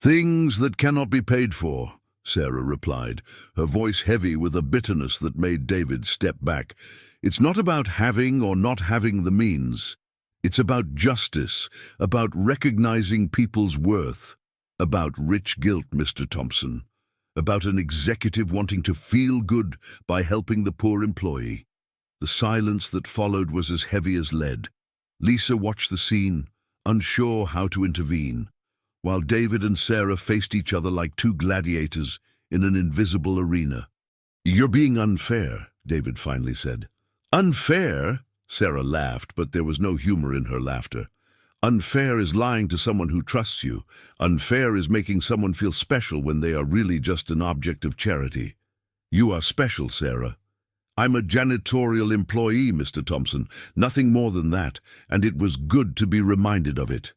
things that cannot be paid for, Sarah replied, her voice heavy with a bitterness that made David step back. It's not about having or not having the means. It's about justice, about recognizing people's worth, about rich guilt, Mr. Thompson, about an executive wanting to feel good by helping the poor employee. The silence that followed was as heavy as lead. Lisa watched the scene, unsure how to intervene, while David and Sarah faced each other like two gladiators in an invisible arena. You're being unfair, David finally said. Unfair? Sarah laughed, but there was no humor in her laughter. Unfair is lying to someone who trusts you. Unfair is making someone feel special when they are really just an object of charity. You are special, Sarah. I'm a janitorial employee, Mr. Thompson, nothing more than that, and it was good to be reminded of it.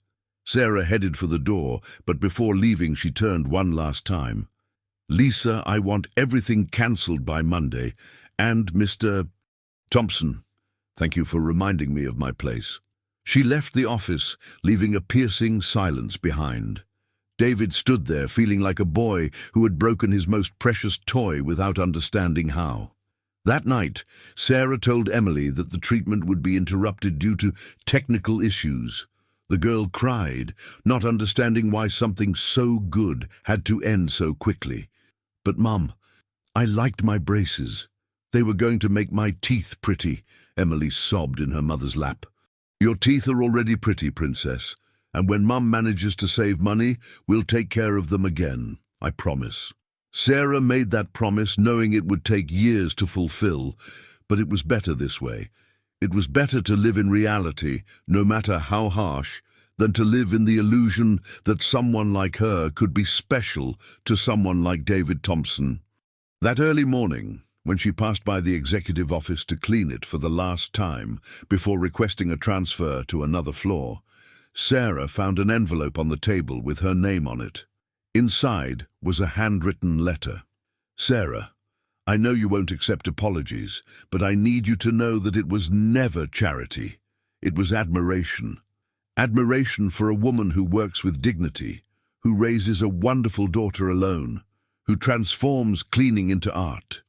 Sarah headed for the door, but before leaving she turned one last time. Lisa, I want everything cancelled by Monday, and Mr. Thompson, thank you for reminding me of my place. She left the office, leaving a piercing silence behind. David stood there, feeling like a boy who had broken his most precious toy without understanding how. That night, Sarah told Emily that the treatment would be interrupted due to technical issues. The girl cried, not understanding why something so good had to end so quickly. But, Mum, I liked my braces. They were going to make my teeth pretty, Emily sobbed in her mother's lap. Your teeth are already pretty, Princess, and when Mum manages to save money, we'll take care of them again, I promise. Sarah made that promise knowing it would take years to fulfill, but it was better this way. It was better to live in reality, no matter how harsh, than to live in the illusion that someone like her could be special to someone like David Thompson. That early morning, when she passed by the executive office to clean it for the last time before requesting a transfer to another floor, Sarah found an envelope on the table with her name on it. Inside was a handwritten letter. Sarah, I know you won't accept apologies, but I need you to know that it was never charity. It was admiration. Admiration for a woman who works with dignity, who raises a wonderful daughter alone, who transforms cleaning into art.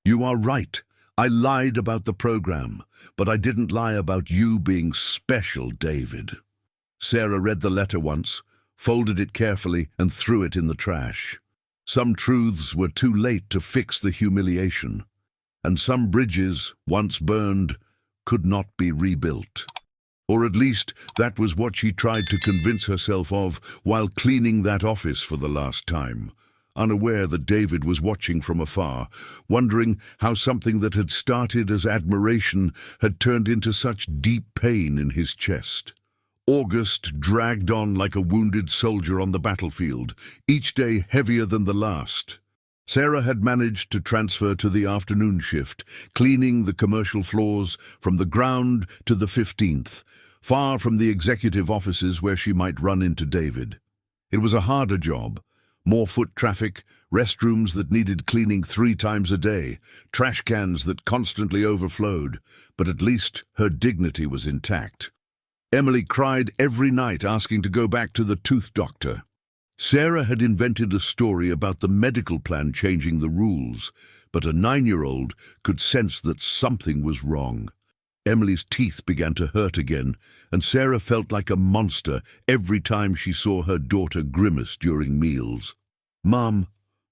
You are right. I lied about the program, but I didn't lie about you being special, David. Sarah read the letter once, folded it carefully, and threw it in the trash. Some truths were too late to fix the humiliation, and some bridges, once burned, could not be rebuilt. Or at least that was what she tried to convince herself of while cleaning that office for the last time, unaware that David was watching from afar, wondering how something that had started as admiration had turned into such deep pain in his chest. August dragged on like a wounded soldier on the battlefield, each day heavier than the last. Sarah had managed to transfer to the afternoon shift, cleaning the commercial floors from the ground to the 15th, far from the executive offices where she might run into David. It was a harder job. More foot traffic, restrooms that needed cleaning 3 times a day, trash cans that constantly overflowed, but at least her dignity was intact. Emily cried every night asking to go back to the tooth doctor. Sarah had invented a story about the medical plan changing the rules, but a 9-year-old could sense that something was wrong. Emily's teeth began to hurt again, and Sarah felt like a monster every time she saw her daughter grimace during meals. "Mom,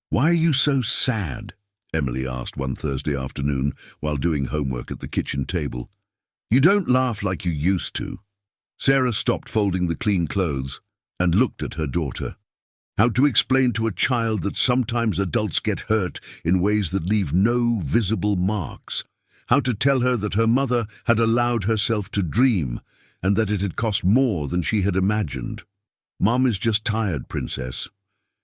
why are you so sad?" Emily asked one Thursday afternoon while doing homework at the kitchen table. "You don't laugh like you used to." Sarah stopped folding the clean clothes and looked at her daughter. How to explain to a child that sometimes adults get hurt in ways that leave no visible marks? How to tell her that her mother had allowed herself to dream and that it had cost more than she had imagined? "Mom is just tired, Princess.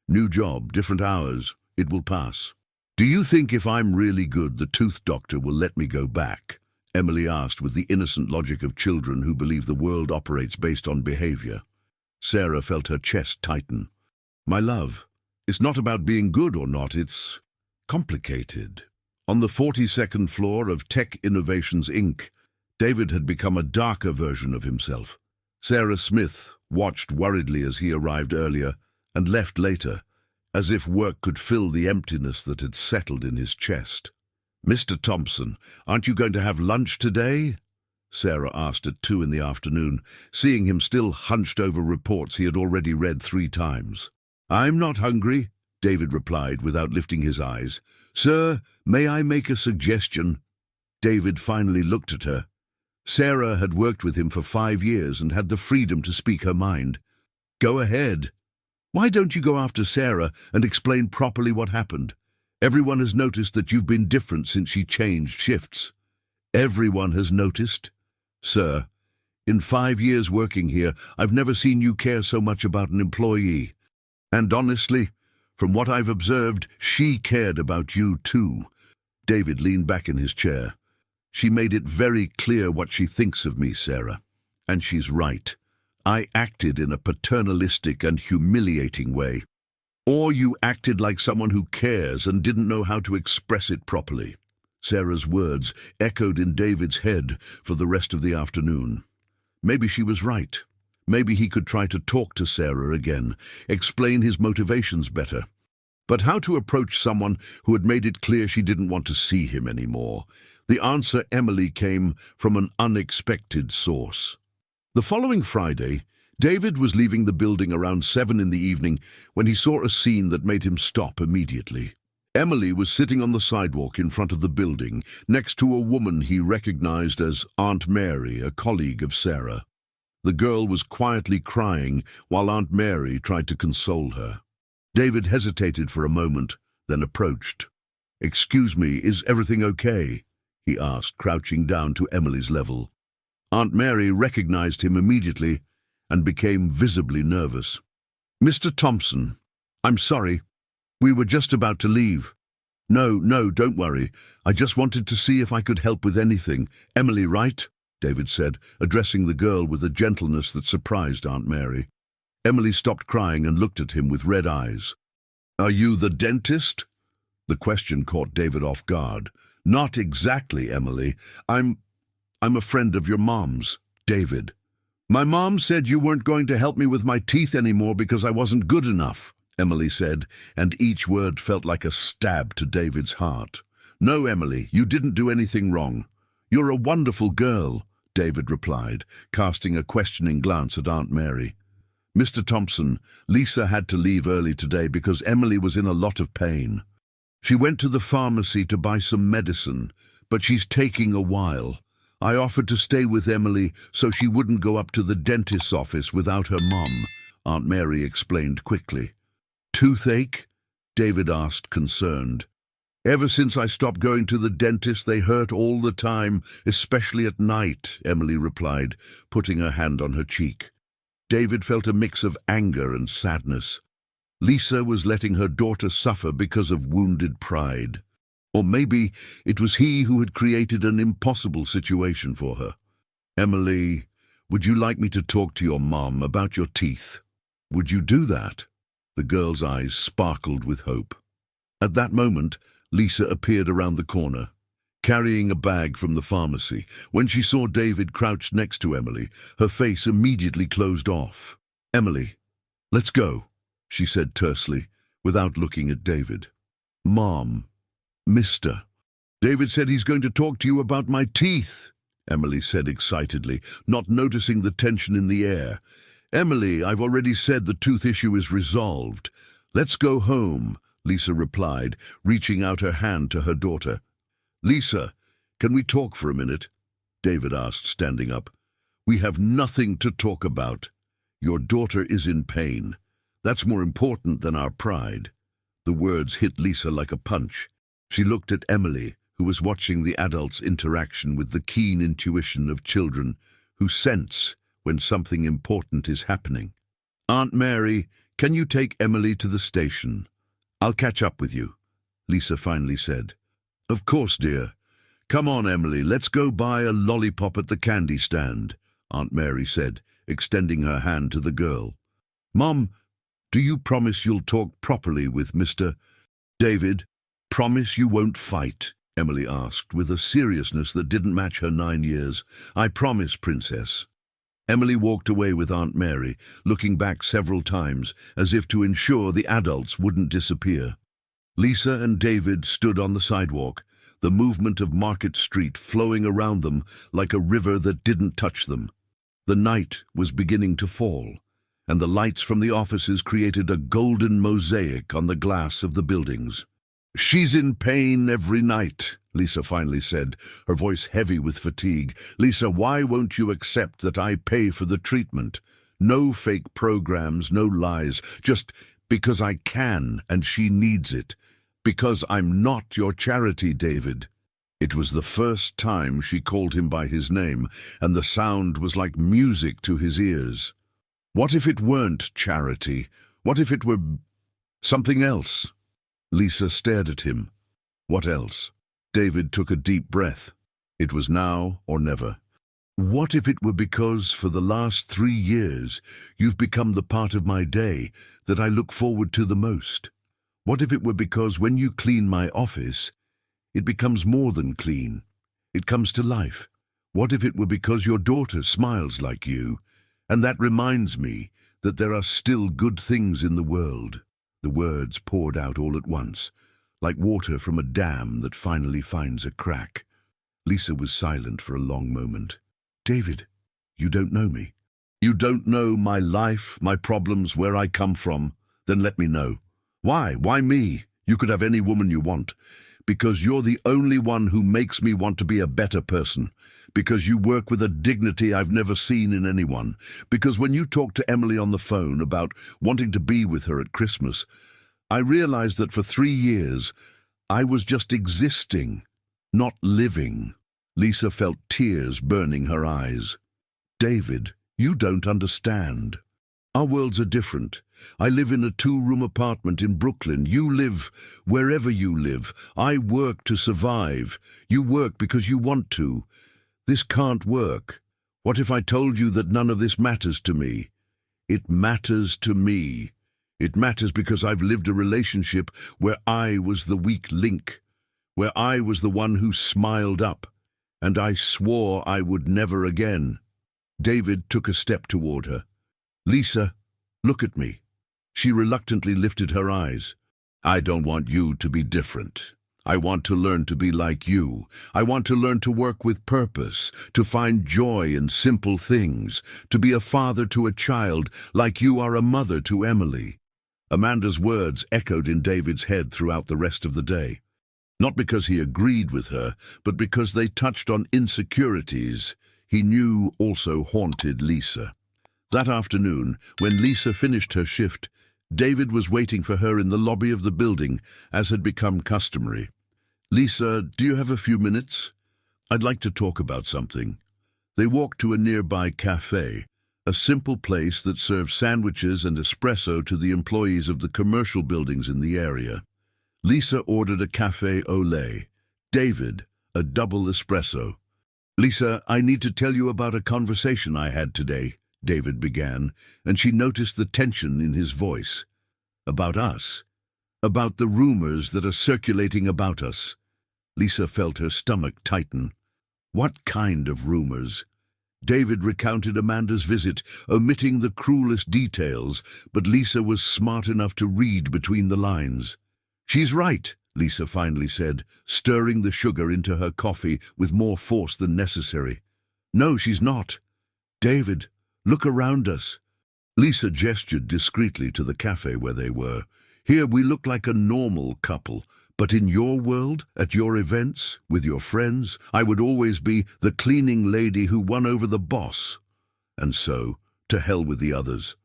New job, different hours. It will pass." "Do you think if I'm really good, the tooth doctor will let me go back?" Emily asked with the innocent logic of children who believe the world operates based on behavior. Sarah felt her chest tighten. "My love, it's not about being good or not, it's complicated." On the 42nd floor of Tech Innovations, Inc., David had become a darker version of himself. Sarah Smith watched worriedly as he arrived earlier and left later, as if work could fill the emptiness that had settled in his chest. "Mr. Thompson, aren't you going to have lunch today?" Sarah asked at 2 in the afternoon, seeing him still hunched over reports he had already read 3 times. "I'm not hungry," David replied without lifting his eyes. "Sir, may I make a suggestion?" David finally looked at her. Sarah had worked with him for 5 years and had the freedom to speak her mind. "Go ahead." "Why don't you go after Sarah and explain properly what happened? Everyone has noticed that you've been different since she changed shifts." "Everyone has noticed?" "Sir, in 5 years working here, I've never seen you care so much about an employee. And honestly, from what I've observed, she cared about you too." David leaned back in his chair. "She made it very clear what she thinks of me, Sarah. And she's right. I acted in a paternalistic and humiliating way. Or you acted like someone who cares and didn't know how to express it properly." Sarah's words echoed in David's head for the rest of the afternoon. Maybe she was right. Maybe he could try to talk to Sarah again, explain his motivations better. But how to approach someone who had made it clear she didn't want to see him anymore? The answer, Emily, came from an unexpected source. The following Friday, David was leaving the building around 7 in the evening when he saw a scene that made him stop immediately. Emily was sitting on the sidewalk in front of the building, next to a woman he recognized as Aunt Mary, a colleague of Sarah. The girl was quietly crying while Aunt Mary tried to console her. David hesitated for a moment, then approached. "Excuse me, is everything okay?" he asked, crouching down to Emily's level. Aunt Mary recognized him immediately and became visibly nervous. "Mr. Thompson, I'm sorry. We were just about to leave." No, don't worry. I just wanted to see if I could help with anything. Emily, right?" David said, addressing the girl with a gentleness that surprised Aunt Mary. Emily stopped crying and looked at him with red eyes. "Are you the dentist?" The question caught David off guard. Not exactly, Emily. I'm a friend of your mom's, David. My mom said you weren't going to help me with my teeth anymore because I wasn't good enough, Emily said, and each word felt like a stab to David's heart. No, Emily, you didn't do anything wrong. You're a wonderful girl, David replied, casting a questioning glance at Aunt Mary. Mr. Thompson, Lisa had to leave early today because Emily was in a lot of pain. She went to the pharmacy to buy some medicine, but she's taking a while. I offered to stay with Emily so she wouldn't go up to the dentist's office without her mom, Aunt Mary explained quickly. Toothache? David asked, concerned. Ever since I stopped going to the dentist, they hurt all the time, especially at night, Emily replied, putting her hand on her cheek. David felt a mix of anger and sadness. Lisa was letting her daughter suffer because of wounded pride. Or maybe it was he who had created an impossible situation for her. Emily, would you like me to talk to your mom about your teeth? Would you do that? The girl's eyes sparkled with hope. At that moment, Lisa appeared around the corner, carrying a bag from the pharmacy. When she saw David crouched next to Emily, her face immediately closed off. Emily, let's go, she said tersely, without looking at David. Mom, Mister. David said he's going to talk to you about my teeth, Emily said excitedly, not noticing the tension in the air. Emily, I've already said the tooth issue is resolved. Let's go home, Lisa replied, reaching out her hand to her daughter. Lisa, can we talk for a minute? David asked, standing up. We have nothing to talk about. Your daughter is in pain. That's more important than our pride. The words hit Lisa like a punch. She looked at Emily, who was watching the adults' interaction with the keen intuition of children who sense when something important is happening. Aunt Mary, can you take Emily to the station? I'll catch up with you, Lisa finally said. Of course, dear. Come on, Emily, let's go buy a lollipop at the candy stand, Aunt Mary said, extending her hand to the girl. Mom, do you promise you'll talk properly with Mr. David? Promise you won't fight? Emily asked, with a seriousness that didn't match her 9 years. I promise, Princess. Emily walked away with Aunt Mary, looking back several times, as if to ensure the adults wouldn't disappear. Lisa and David stood on the sidewalk, the movement of Market Street flowing around them like a river that didn't touch them. The night was beginning to fall, and the lights from the offices created a golden mosaic on the glass of the buildings. She's in pain every night, Lisa finally said, her voice heavy with fatigue. Lisa, why won't you accept that I pay for the treatment? No fake programs, no lies, just because I can and she needs it. Because I'm not your charity, David. It was the first time she called him by his name, and the sound was like music to his ears. What if it weren't charity? What if it were something else? Lisa stared at him. What else? David took a deep breath. It was now or never. What if it were because for the last 3 years you've become the part of my day that I look forward to the most? What if it were because when you clean my office, it becomes more than clean? It comes to life. What if it were because your daughter smiles like you, and that reminds me that there are still good things in the world? The words poured out all at once, like water from a dam that finally finds a crack. Lisa was silent for a long moment. David, you don't know me. You don't know my life, my problems, where I come from. Then let me know. Why? Why me? You could have any woman you want. Because you're the only one who makes me want to be a better person. Because you work with a dignity I've never seen in anyone. Because when you talked to Emily on the phone about wanting to be with her at Christmas, I realized that for 3 years I was just existing, not living. Lisa felt tears burning her eyes. David, you don't understand. Our worlds are different. I live in a 2-room apartment in Brooklyn. You live wherever you live. I work to survive. You work because you want to. This can't work. What if I told you that none of this matters to me? It matters to me. It matters because I've lived a relationship where I was the weak link, where I was the one who smiled up, and I swore I would never again. David took a step toward her. Lisa, look at me. She reluctantly lifted her eyes. I don't want you to be different. I want to learn to be like you. I want to learn to work with purpose, to find joy in simple things, to be a father to a child like you are a mother to Emily. Amanda's words echoed in David's head throughout the rest of the day. Not because he agreed with her, but because they touched on insecurities he knew also haunted Lisa. That afternoon, when Lisa finished her shift, David was waiting for her in the lobby of the building, as had become customary. Lisa, do you have a few minutes? I'd like to talk about something. They walked to a nearby cafe, a simple place that served sandwiches and espresso to the employees of the commercial buildings in the area. Lisa ordered a café au lait. David, a double espresso. Lisa, I need to tell you about a conversation I had today, David began, and she noticed the tension in his voice. About us. About the rumors that are circulating about us. Lisa felt her stomach tighten. What kind of rumors? David recounted Amanda's visit, omitting the cruelest details, but Lisa was smart enough to read between the lines. She's right, Lisa finally said, stirring the sugar into her coffee with more force than necessary. No, she's not. David, look around us. Lisa gestured discreetly to the cafe where they were. Here we look like a normal couple, but in your world, at your events, with your friends, I would always be the cleaning lady who won over the boss. And so, to hell with the others.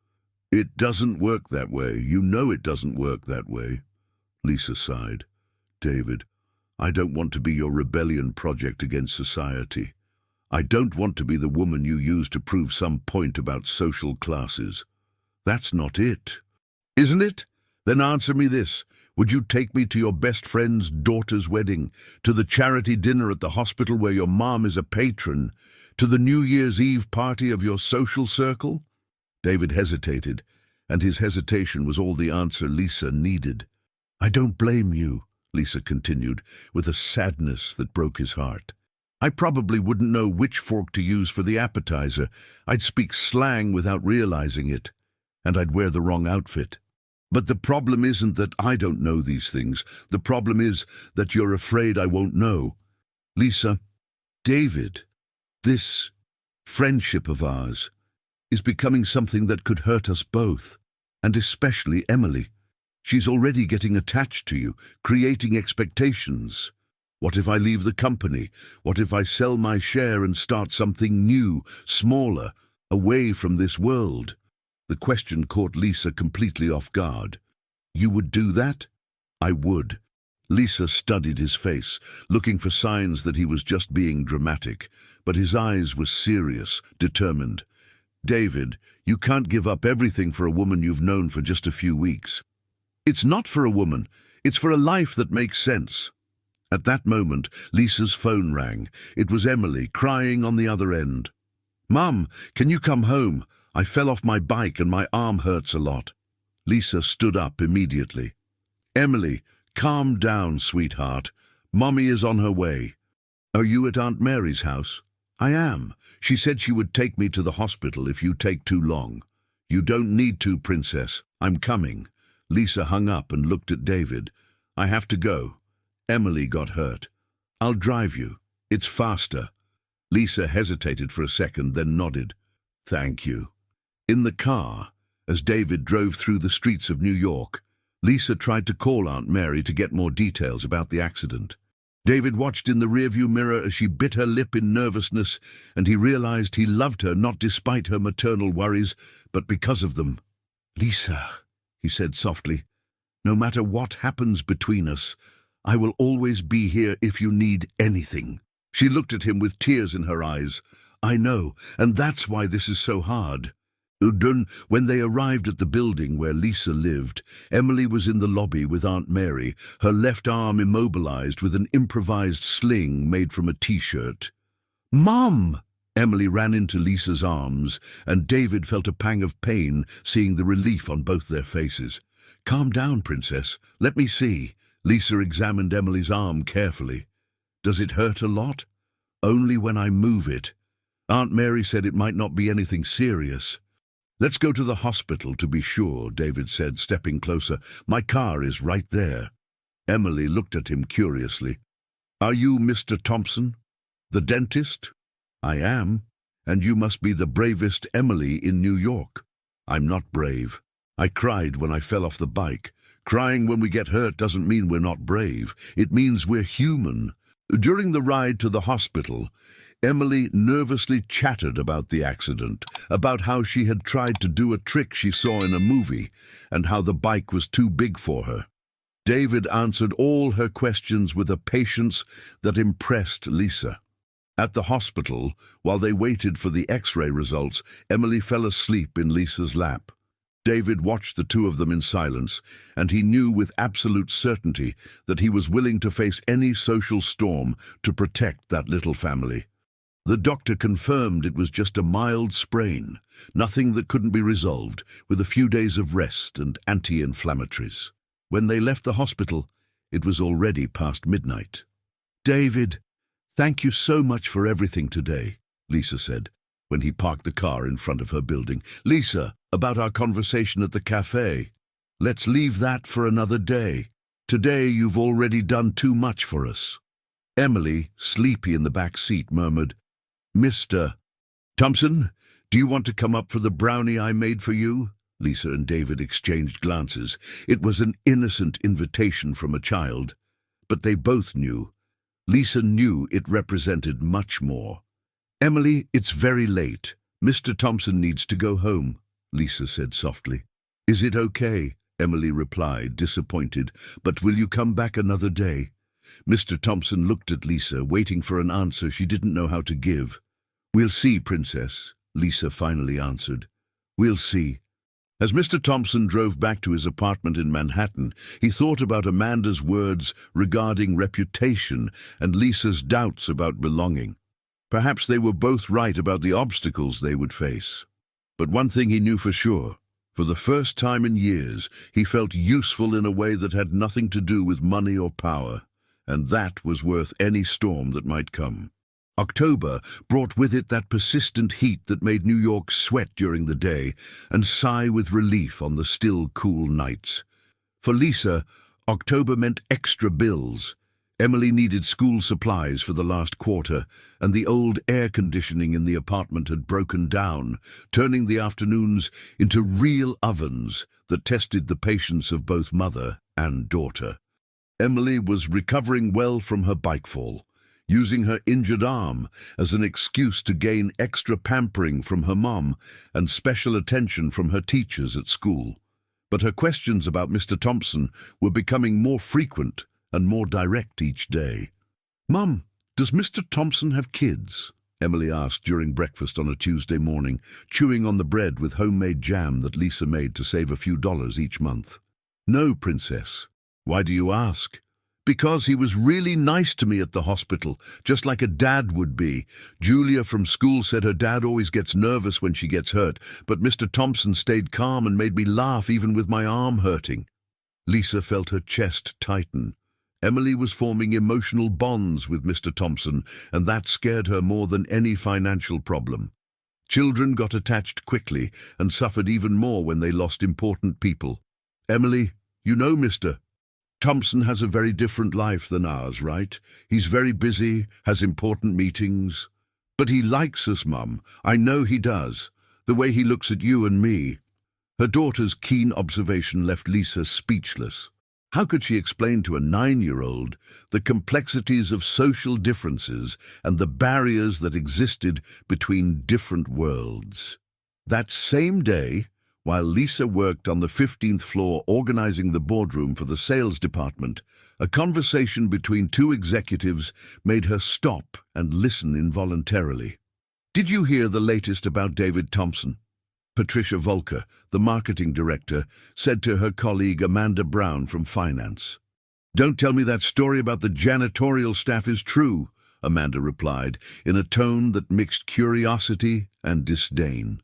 It doesn't work that way. You know it doesn't work that way. Lisa sighed. David, I don't want to be your rebellion project against society. I don't want to be the woman you use to prove some point about social classes. That's not it. Isn't it? Then answer me this. Would you take me to your best friend's daughter's wedding, to the charity dinner at the hospital where your mom is a patron, to the New Year's Eve party of your social circle? David hesitated, and his hesitation was all the answer Lisa needed. I don't blame you, Lisa continued, with a sadness that broke his heart. I probably wouldn't know which fork to use for the appetizer. I'd speak slang without realizing it, and I'd wear the wrong outfit. But the problem isn't that I don't know these things. The problem is that you're afraid I won't know. Lisa, David, this friendship of ours is becoming something that could hurt us both, and especially Emily. She's already getting attached to you, creating expectations. What if I leave the company? What if I sell my share and start something new, smaller, away from this world? The question caught Lisa completely off guard. You would do that? I would. Lisa studied his face, looking for signs that he was just being dramatic, but his eyes were serious, determined. David, you can't give up everything for a woman you've known for just a few weeks. It's not for a woman. It's for a life that makes sense. At that moment, Lisa's phone rang. It was Emily, crying on the other end. Mum, can you come home? I fell off my bike and my arm hurts a lot. Lisa stood up immediately. Emily, calm down, sweetheart. Mommy is on her way. Are you at Aunt Mary's house? I am. She said she would take me to the hospital if you take too long. You don't need to, Princess. I'm coming. Lisa hung up and looked at David. I have to go. Emily got hurt. I'll drive you. It's faster. Lisa hesitated for a second, then nodded. Thank you. In the car, as David drove through the streets of New York, Lisa tried to call Aunt Mary to get more details about the accident. David watched in the rearview mirror as she bit her lip in nervousness, and he realized he loved her not despite her maternal worries, but because of them. Lisa, he said softly, no matter what happens between us, I will always be here if you need anything. She looked at him with tears in her eyes. I know, and that's why this is so hard. When they arrived at the building where Lisa lived, Emily was in the lobby with Aunt Mary, her left arm immobilized with an improvised sling made from a T-shirt. Mom! Emily ran into Lisa's arms, and David felt a pang of pain seeing the relief on both their faces. Calm down, Princess. Let me see. Lisa examined Emily's arm carefully. Does it hurt a lot? Only when I move it. Aunt Mary said it might not be anything serious. Let's go to the hospital to be sure, David said, stepping closer. My car is right there. Emily looked at him curiously. Are you Mr. Thompson? The dentist? I am. And you must be the bravest Emily in New York. I'm not brave. I cried when I fell off the bike. Crying when we get hurt doesn't mean we're not brave. It means we're human. During the ride to the hospital, Emily nervously chattered about the accident, about how she had tried to do a trick she saw in a movie, and how the bike was too big for her. David answered all her questions with a patience that impressed Lisa. At the hospital, while they waited for the X-ray results, Emily fell asleep in Lisa's lap. David watched the two of them in silence, and he knew with absolute certainty that he was willing to face any social storm to protect that little family. The doctor confirmed it was just a mild sprain, nothing that couldn't be resolved with a few days of rest and anti-inflammatories. When they left the hospital, it was already past midnight. David, thank you so much for everything today, Lisa said, when he parked the car in front of her building. Lisa, about our conversation at the cafe. Let's leave that for another day. Today you've already done too much for us. Emily, sleepy in the back seat, murmured, Mr. Thompson, do you want to come up for the brownie I made for you? Lisa and David exchanged glances. It was an innocent invitation from a child, but they both knew. Lisa knew it represented much more. Emily, it's very late. Mr. Thompson needs to go home, Lisa said softly. Is it okay? Emily replied, disappointed. But will you come back another day? Mr. Thompson looked at Lisa, waiting for an answer she didn't know how to give. We'll see, Princess, Lisa finally answered. We'll see. As Mr. Thompson drove back to his apartment in Manhattan, he thought about Amanda's words regarding reputation and Lisa's doubts about belonging. Perhaps they were both right about the obstacles they would face. But one thing he knew for sure. For the first time in years, he felt useful in a way that had nothing to do with money or power, and that was worth any storm that might come. October brought with it that persistent heat that made New York sweat during the day and sigh with relief on the still cool nights. For Lisa, October meant extra bills. Emily needed school supplies for the last quarter, and the old air conditioning in the apartment had broken down, turning the afternoons into real ovens that tested the patience of both mother and daughter. Emily was recovering well from her bike fall, using her injured arm as an excuse to gain extra pampering from her mom and special attention from her teachers at school. But her questions about Mr. Thompson were becoming more frequent and more direct each day. Mum, does Mr. Thompson have kids? Emily asked during breakfast on a Tuesday morning, chewing on the bread with homemade jam that Lisa made to save a few dollars each month. No, Princess. Why do you ask? Because he was really nice to me at the hospital, just like a dad would be. Julia from school said her dad always gets nervous when she gets hurt, but Mr. Thompson stayed calm and made me laugh even with my arm hurting. Lisa felt her chest tighten. Emily was forming emotional bonds with Mr. Thompson, and that scared her more than any financial problem. Children got attached quickly and suffered even more when they lost important people. Emily, you know Mr. Thompson has a very different life than ours, right? He's very busy, has important meetings. But he likes us, Mum. I know he does. The way he looks at you and me. Her daughter's keen observation left Lisa speechless. How could she explain to a 9-year-old the complexities of social differences and the barriers that existed between different worlds? That same day, while Lisa worked on the 15th floor organizing the boardroom for the sales department, a conversation between two executives made her stop and listen involuntarily. Did you hear the latest about David Thompson? Patricia Volker, the marketing director, said to her colleague Amanda Brown from finance. Don't tell me that story about the janitorial staff is true, Amanda replied, in a tone that mixed curiosity and disdain.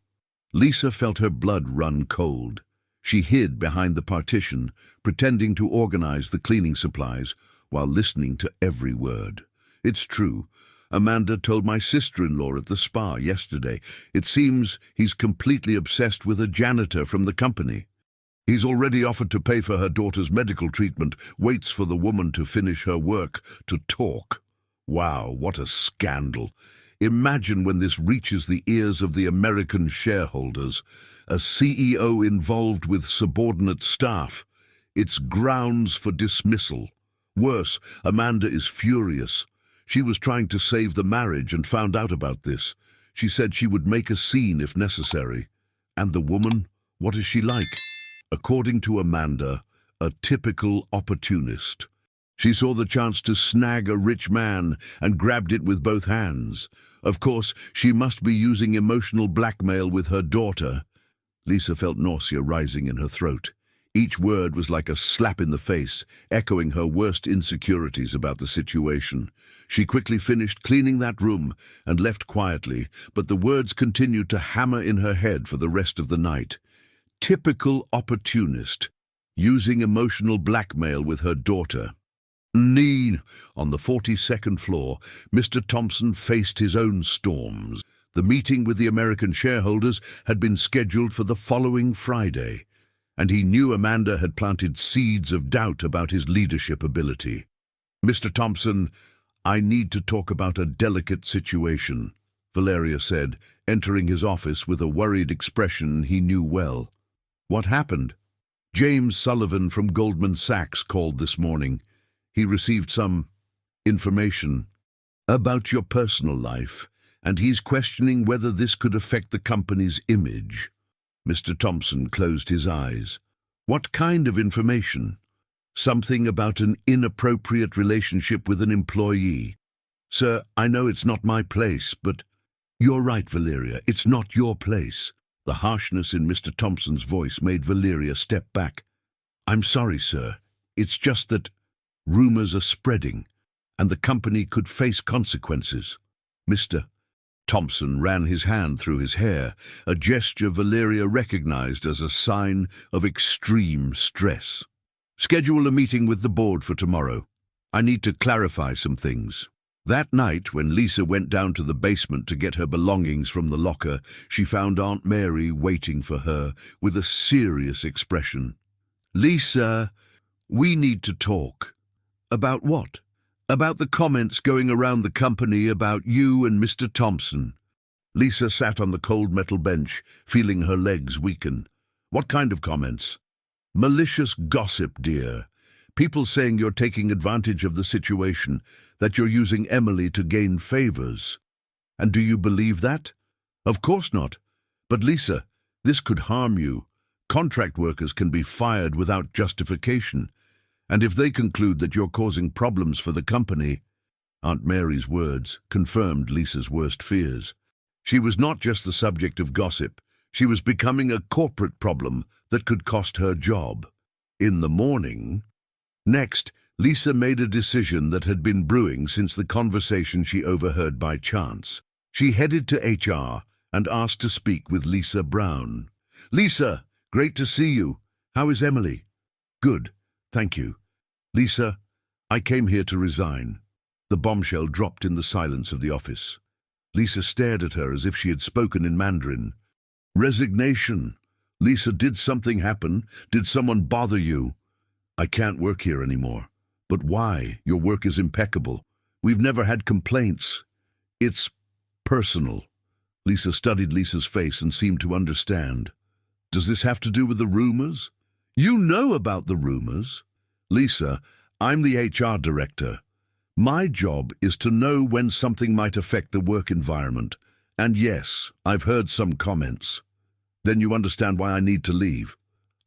Lisa felt her blood run cold. She hid behind the partition, pretending to organize the cleaning supplies while listening to every word. It's true. Amanda told my sister-in-law at the spa yesterday. It seems he's completely obsessed with a janitor from the company. He's already offered to pay for her daughter's medical treatment, waits for the woman to finish her work to talk. Wow, what a scandal. Imagine when this reaches the ears of the American shareholders. A CEO involved with subordinate staff. It's grounds for dismissal. Worse, Amanda is furious. She was trying to save the marriage and found out about this. She said she would make a scene if necessary. And the woman, what is she like? According to Amanda, a typical opportunist. She saw the chance to snag a rich man and grabbed it with both hands. Of course, she must be using emotional blackmail with her daughter. Lisa felt nausea rising in her throat. Each word was like a slap in the face, echoing her worst insecurities about the situation. She quickly finished cleaning that room and left quietly, but the words continued to hammer in her head for the rest of the night. Typical opportunist, using emotional blackmail with her daughter. On the 42nd floor, Mr. Thompson faced his own storms. The meeting with the American shareholders had been scheduled for the following Friday, and he knew Amanda had planted seeds of doubt about his leadership ability. "Mr. Thompson, I need to talk about a delicate situation," Valeria said, entering his office with a worried expression he knew well. "What happened?" "James Sullivan from Goldman Sachs called this morning. He received some information about your personal life, and he's questioning whether this could affect the company's image." Mr. Thompson closed his eyes. "What kind of information?" "Something about an inappropriate relationship with an employee." "Sir, I know it's not my place, but—" "You're right, Valeria, it's not your place." The harshness in Mr. Thompson's voice made Valeria step back. "I'm sorry, sir. It's just that rumors are spreading, and the company could face consequences." Mr. Thompson ran his hand through his hair, a gesture Valeria recognized as a sign of extreme stress. "Schedule a meeting with the board for tomorrow. I need to clarify some things." That night, when Lisa went down to the basement to get her belongings from the locker, she found Aunt Mary waiting for her with a serious expression. "Lisa, we need to talk." "About what?" "About the comments going around the company about you and Mr. Thompson." Lisa sat on the cold metal bench, feeling her legs weaken. "What kind of comments?" "Malicious gossip, dear. People saying you're taking advantage of the situation, that you're using Emily to gain favors." "And do you believe that?" "Of course not. But Lisa, this could harm you. Contract workers can be fired without justification. And if they conclude that you're causing problems for the company—" Aunt Mary's words confirmed Lisa's worst fears. She was not just the subject of gossip. She was becoming a corporate problem that could cost her job. In the morning, next, Lisa made a decision that had been brewing since the conversation she overheard by chance. She headed to HR and asked to speak with Lisa Brown. "Lisa, great to see you. How is Emily?" "Good, thank you." "Lisa, I came here to resign." The bombshell dropped in the silence of the office. Lisa stared at her as if she had spoken in Mandarin. "Resignation? Lisa, did something happen? Did someone bother you?" "I can't work here anymore." "But why? Your work is impeccable. We've never had complaints." "It's personal." Lisa studied Lisa's face and seemed to understand. "Does this have to do with the rumors?" "You know about the rumors." "Lisa, I'm the HR director. My job is to know when something might affect the work environment. And yes, I've heard some comments." "Then you understand why I need to leave."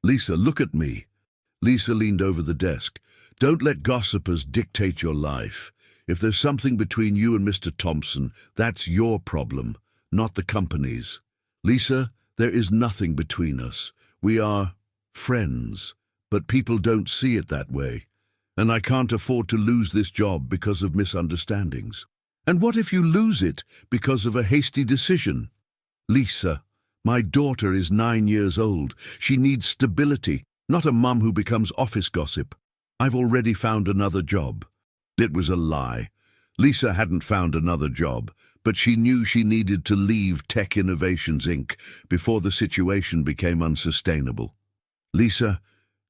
"Lisa, look at me." Lisa leaned over the desk. "Don't let gossipers dictate your life. If there's something between you and Mr. Thompson, that's your problem, not the company's." "Lisa, there is nothing between us. We are friends. But people don't see it that way. And I can't afford to lose this job because of misunderstandings." "And what if you lose it because of a hasty decision?" "Lisa, My daughter is 9 years old. She needs stability, not a mum who becomes office gossip. I've already found another job." It was a lie. Lisa hadn't found another job, but she knew she needed to leave Tech Innovations Inc. before the situation became unsustainable. "Lisa,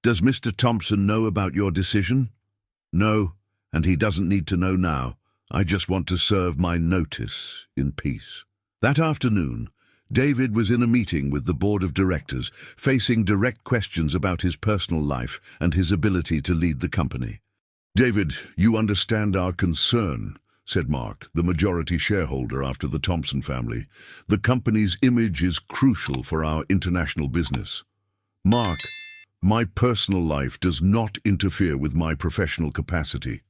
does Mr. Thompson know about your decision?" "No, and he doesn't need to know now. I just want to serve my notice in peace." That afternoon, David was in a meeting with the board of directors, facing direct questions about his personal life and his ability to lead the company. "David, you understand our concern," said Mark, the majority shareholder after the Thompson family. "The company's image is crucial for our international business." "Mark, my personal life does not interfere with my professional capacity."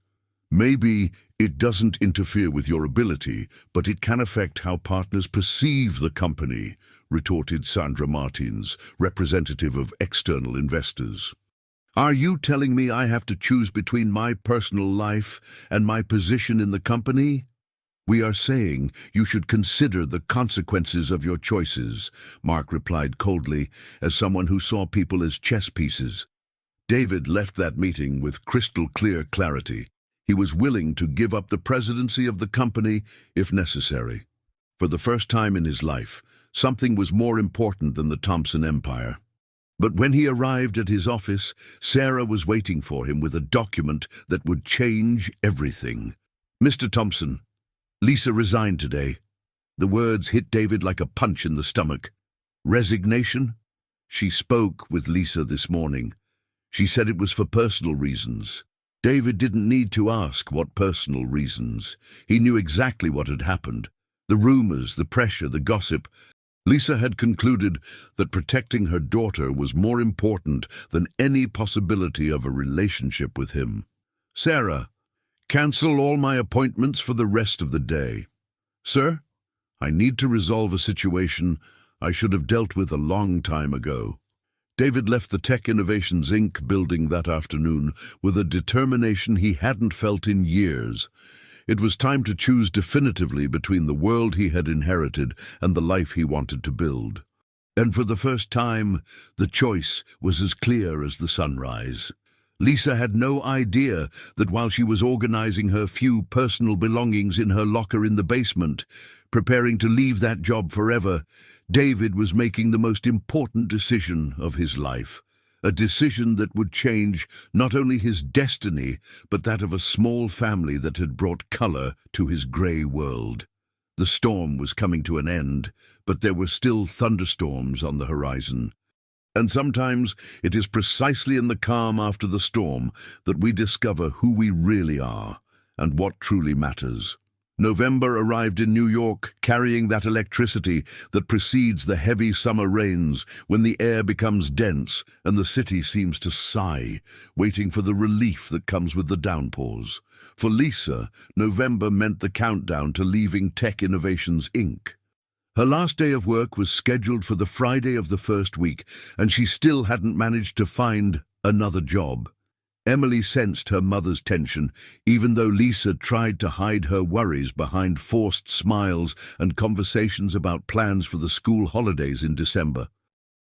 "Maybe it doesn't interfere with your ability, but it can affect how partners perceive the company," retorted Sandra Martins, representative of external investors. "Are you telling me I have to choose between my personal life and my position in the company?" "We are saying you should consider the consequences of your choices," Mark replied coldly, as someone who saw people as chess pieces. David left that meeting with crystal clear clarity. He was willing to give up the presidency of the company if necessary. For the first time in his life, something was more important than the Thompson empire. But when he arrived at his office, Sarah was waiting for him with a document that would change everything. "Mr. Thompson, Lisa resigned today." The words hit David like a punch in the stomach. "Resignation?" "She spoke with Lisa this morning. She said it was for personal reasons." David didn't need to ask what personal reasons. He knew exactly what had happened. The rumors, the pressure, the gossip. Lisa had concluded that protecting her daughter was more important than any possibility of a relationship with him. "Sarah, cancel all my appointments for the rest of the day." "Sir, I need to resolve a situation I should have dealt with a long time ago." David left the Tech Innovations Inc. building that afternoon with a determination he hadn't felt in years. It was time to choose definitively between the world he had inherited and the life he wanted to build. And for the first time, the choice was as clear as the sunrise. Lisa had no idea that while she was organizing her few personal belongings in her locker in the basement, preparing to leave that job forever, David was making the most important decision of his life, a decision that would change not only his destiny, but that of a small family that had brought color to his gray world. The storm was coming to an end, but there were still thunderstorms on the horizon. And sometimes it is precisely in the calm after the storm that we discover who we really are and what truly matters. November arrived in New York, carrying that electricity that precedes the heavy summer rains, when the air becomes dense and the city seems to sigh, waiting for the relief that comes with the downpours. For Lisa, November meant the countdown to leaving Tech Innovations Inc. Her last day of work was scheduled for the Friday of the first week, and she still hadn't managed to find another job. Emily sensed her mother's tension, even though Lisa tried to hide her worries behind forced smiles and conversations about plans for the school holidays in December.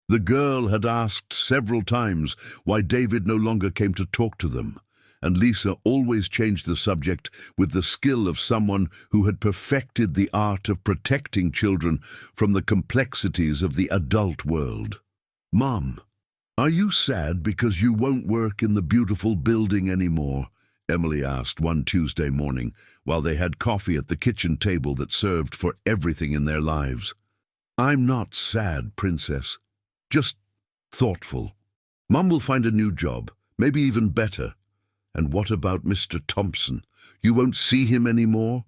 The girl had asked several times why David no longer came to talk to them, and Lisa always changed the subject with the skill of someone who had perfected the art of protecting children from the complexities of the adult world. "Mom, are you sad because you won't work in the beautiful building anymore?" Emily asked one Tuesday morning while they had coffee at the kitchen table that served for everything in their lives. "I'm not sad, Princess. Just thoughtful. Mom will find a new job, maybe even better. And what about Mr. Thompson? You won't see him anymore?"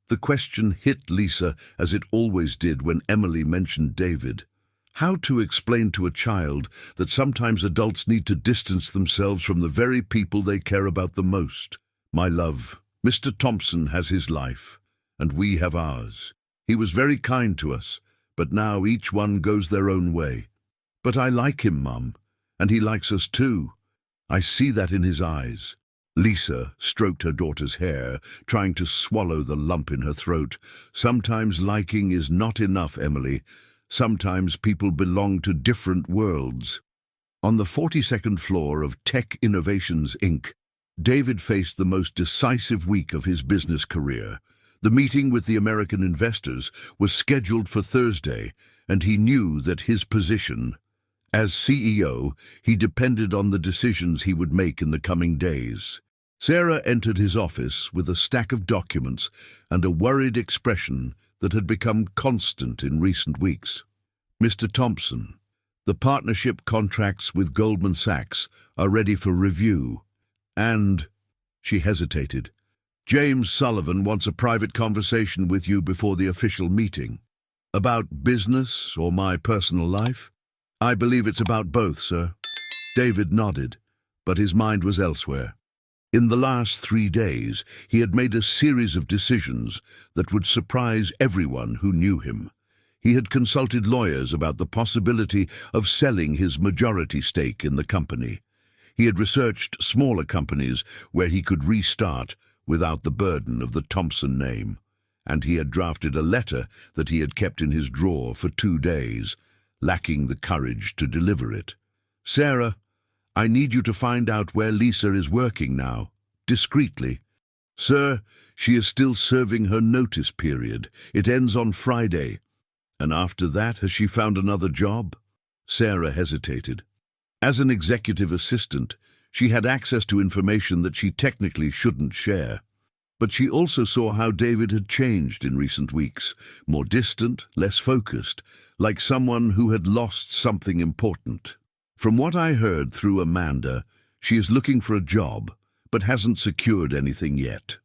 The question hit Lisa as it always did when Emily mentioned David. How to explain to a child that sometimes adults need to distance themselves from the very people they care about the most? "My love, Mr. Thompson has his life, and we have ours. He was very kind to us, but now each one goes their own way. But I like him, Mum, and he likes us too. I see that in his eyes." Lisa stroked her daughter's hair, trying to swallow the lump in her throat. "Sometimes liking is not enough, Emily. Sometimes people belong to different worlds. On the 42nd floor of Tech Innovations, Inc., David faced the most decisive week of his business career. The meeting with the American investors was scheduled for Thursday, and he knew that his position as CEO, he depended on the decisions he would make in the coming days. Sarah entered his office with a stack of documents and a worried expression that had become constant in recent weeks. "Mr. Thompson, the partnership contracts with Goldman Sachs are ready for review, and—" she hesitated. "James Sullivan wants a private conversation with you before the official meeting." "About business or my personal life?" "I believe it's about both, sir." David nodded, but his mind was elsewhere. In the last 3 days, he had made a series of decisions that would surprise everyone who knew him. He had consulted lawyers about the possibility of selling his majority stake in the company. He had researched smaller companies where he could restart without the burden of the Thompson name. And he had drafted a letter that he had kept in his drawer for 2 days, lacking the courage to deliver it. "Sarah, I need you to find out where Lisa is working now, discreetly." "Sir, she is still serving her notice period. It ends on Friday." "And after that, has she found another job?" Sarah hesitated. As an executive assistant, she had access to information that she technically shouldn't share. But she also saw how David had changed in recent weeks, more distant, less focused, like someone who had lost something important. "From what I heard through Amanda, she is looking for a job, but hasn't secured anything yet."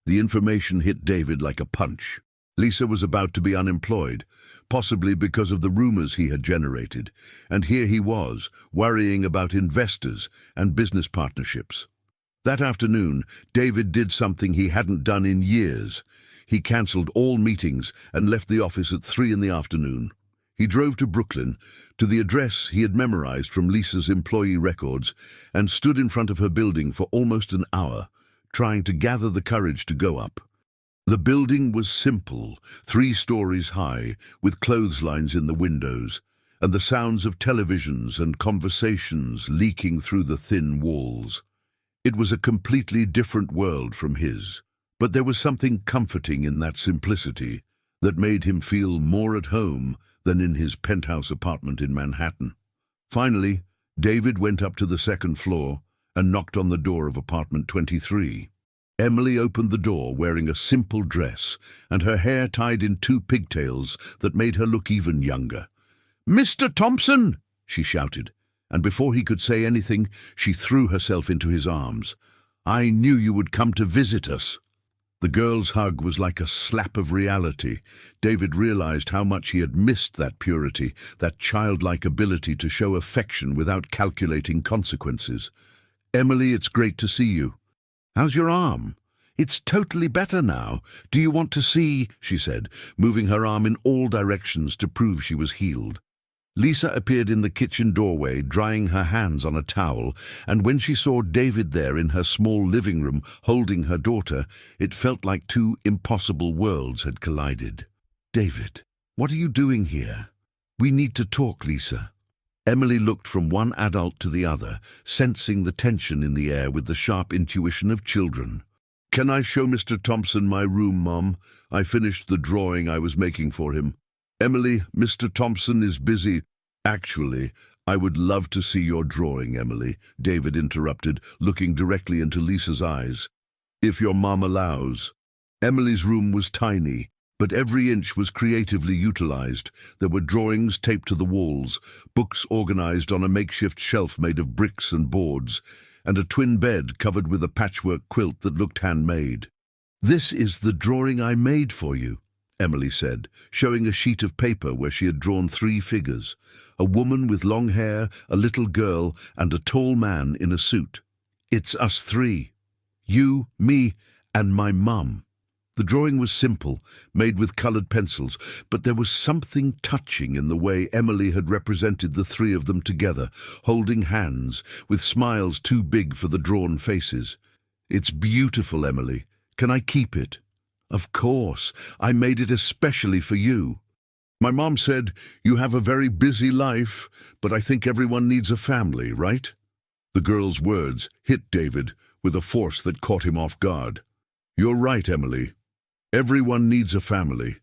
The information hit David like a punch. Lisa was about to be unemployed, possibly because of the rumors he had generated, and here he was, worrying about investors and business partnerships. That afternoon, David did something he hadn't done in years. He cancelled all meetings and left the office at 3 in the afternoon. He drove to Brooklyn, to the address he had memorized from Lisa's employee records, and stood in front of her building for almost an hour, trying to gather the courage to go up. The building was simple, 3 stories high, with clotheslines in the windows, and the sounds of televisions and conversations leaking through the thin walls. It was a completely different world from his, but there was something comforting in that simplicity that made him feel more at home than in his penthouse apartment in Manhattan. Finally, David went up to the 2nd floor and knocked on the door of apartment 23. Emily opened the door wearing a simple dress and her hair tied in 2 pigtails that made her look even younger. "Mr. Thompson!" she shouted, and before he could say anything, she threw herself into his arms. "I knew you would come to visit us." The girl's hug was like a slap of reality. David realized how much he had missed that purity, that childlike ability to show affection without calculating consequences. "Emily, it's great to see you." "How's your arm?" "It's totally better now. Do you want to see?" she said, moving her arm in all directions to prove she was healed. Lisa appeared in the kitchen doorway, drying her hands on a towel, and when she saw David there in her small living room holding her daughter, it felt like 2 impossible worlds had collided. "David, what are you doing here?" "We need to talk, Lisa." Emily looked from one adult to the other, sensing the tension in the air with the sharp intuition of children. "Can I show Mr. Thompson my room, Mom? I finished the drawing I was making for him." "Emily, Mr. Thompson is busy." "Actually, I would love to see your drawing, Emily," David interrupted, looking directly into Lisa's eyes. "If your mom allows." Emily's room was tiny, but every inch was creatively utilized. There were drawings taped to the walls, books organized on a makeshift shelf made of bricks and boards, and a twin bed covered with a patchwork quilt that looked handmade. "This is the drawing I made for you," Emily said, showing a sheet of paper where she had drawn 3 figures, a woman with long hair, a little girl, and a tall man in a suit. "It's us 3. You, me, and my mum." The drawing was simple, made with colored pencils, but there was something touching in the way Emily had represented the 3 of them together, holding hands, with smiles too big for the drawn faces. "It's beautiful, Emily. Can I keep it?" "Of course. I made it especially for you." My mom said, "You have a very busy life, but I think everyone needs a family, right?" The girl's words hit David with a force that caught him off guard. "You're right, Emily. Everyone needs a family."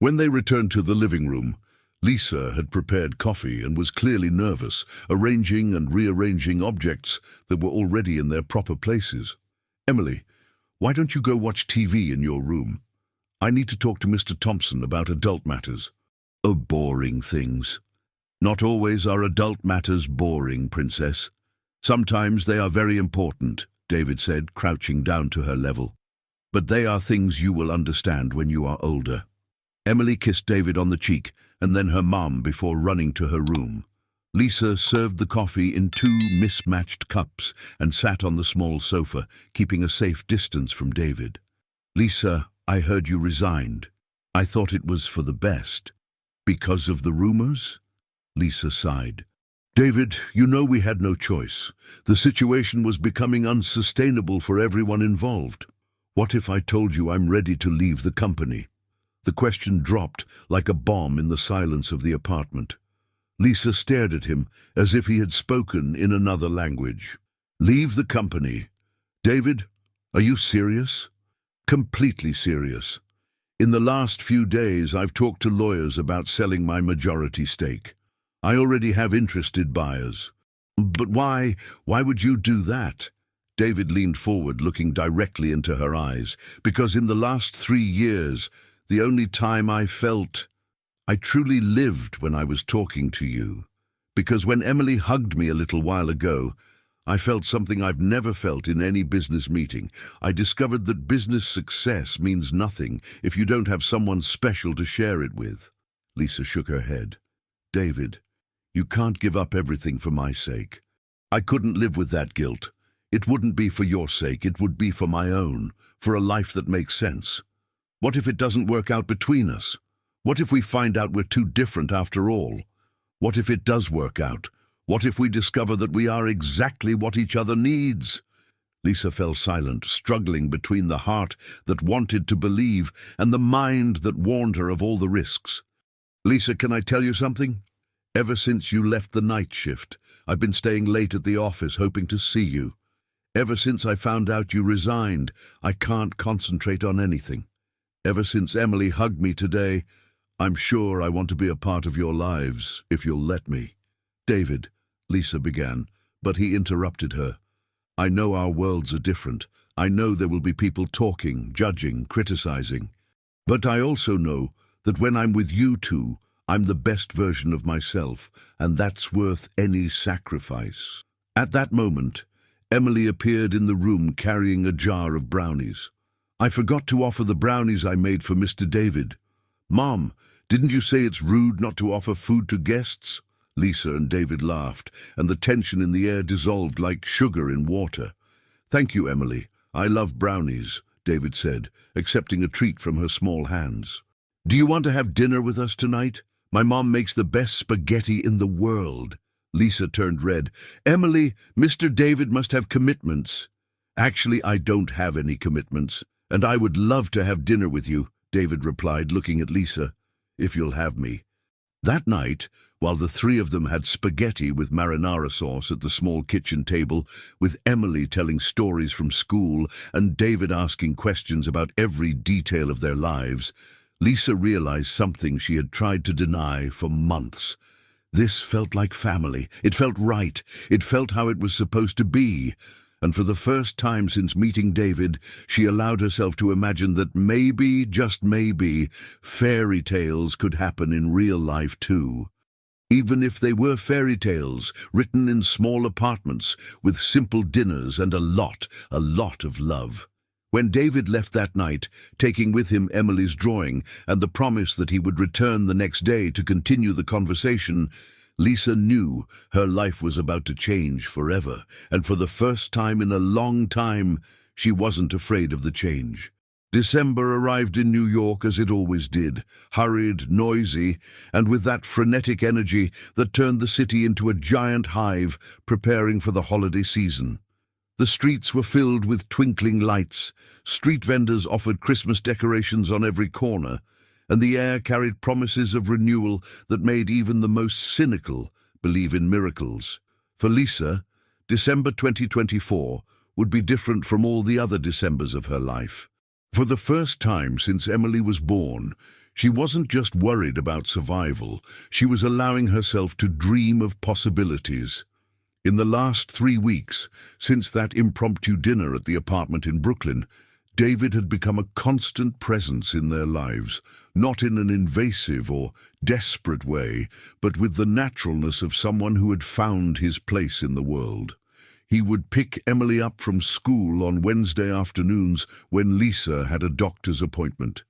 When they returned to the living room, Lisa had prepared coffee and was clearly nervous, arranging and rearranging objects that were already in their proper places. "Emily, why don't you go watch TV in your room? I need to talk to Mr. Thompson about adult matters." "Oh, boring things." "Not always are adult matters boring, Princess. Sometimes they are very important," David said, crouching down to her level. "But they are things you will understand when you are older." Emily kissed David on the cheek and then her mum before running to her room. Lisa served the coffee in 2 mismatched cups and sat on the small sofa, keeping a safe distance from David. "Lisa, I heard you resigned. I thought it was for the best." "Because of the rumors?" Lisa sighed. "David, you know we had no choice. The situation was becoming unsustainable for everyone involved. What if I told you I'm ready to leave the company?" The question dropped like a bomb in the silence of the apartment. Lisa stared at him as if he had spoken in another language. "Leave the company? David, are you serious?" "Completely serious. In the last few days, I've talked to lawyers about selling my majority stake. I already have interested buyers." "But why would you do that?" David leaned forward, looking directly into her eyes. "Because in the last 3 years, the only time I truly lived when I was talking to you. Because when Emily hugged me a little while ago, I felt something I've never felt in any business meeting. I discovered that business success means nothing if you don't have someone special to share it with." Lisa shook her head. "David, you can't give up everything for my sake. I couldn't live with that guilt. It wouldn't be for your sake, it would be for my own, for a life that makes sense. What if it doesn't work out between us? What if we find out we're too different after all? What if it does work out? What if we discover that we are exactly what each other needs?" Lisa fell silent, struggling between the heart that wanted to believe and the mind that warned her of all the risks. "Lisa, can I tell you something? Ever since you left the night shift, I've been staying late at the office hoping to see you. Ever since I found out you resigned, I can't concentrate on anything. Ever since Emily hugged me today, I'm sure I want to be a part of your lives, if you'll let me." "David," Lisa began, but he interrupted her. "I know our worlds are different. I know there will be people talking, judging, criticizing. But I also know that when I'm with you two, I'm the best version of myself, and that's worth any sacrifice." At that moment, Emily appeared in the room carrying a jar of brownies. "I forgot to offer the brownies I made for Mr. David." "Mom, didn't you say it's rude not to offer food to guests?" Lisa and David laughed, and the tension in the air dissolved like sugar in water. "Thank you, Emily. I love brownies," David said, accepting a treat from her small hands. "Do you want to have dinner with us tonight? My mom makes the best spaghetti in the world." Lisa turned red. "Emily, Mr. David must have commitments." "Actually, I don't have any commitments, and I would love to have dinner with you," David replied, looking at Lisa. "If you'll have me." That night, while the 3 of them had spaghetti with marinara sauce at the small kitchen table, with Emily telling stories from school and David asking questions about every detail of their lives, Lisa realized something she had tried to deny for months. This felt like family. It felt right. It felt how it was supposed to be. And for the first time since meeting David, she allowed herself to imagine that maybe, just maybe, fairy tales could happen in real life too. Even if they were fairy tales, written in small apartments, with simple dinners and a lot of love. When David left that night, taking with him Emily's drawing and the promise that he would return the next day to continue the conversation, Lisa knew her life was about to change forever, and for the first time in a long time, she wasn't afraid of the change. December arrived in New York as it always did, hurried, noisy, and with that frenetic energy that turned the city into a giant hive preparing for the holiday season. The streets were filled with twinkling lights, street vendors offered Christmas decorations on every corner, and the air carried promises of renewal that made even the most cynical believe in miracles. For Lisa, December 2024 would be different from all the other Decembers of her life. For the first time since Emily was born, she wasn't just worried about survival, she was allowing herself to dream of possibilities. In the last 3 weeks, since that impromptu dinner at the apartment in Brooklyn, David had become a constant presence in their lives, not in an invasive or desperate way, but with the naturalness of someone who had found his place in the world. He would pick Emily up from school on Wednesday afternoons when Lisa had a doctor's appointment.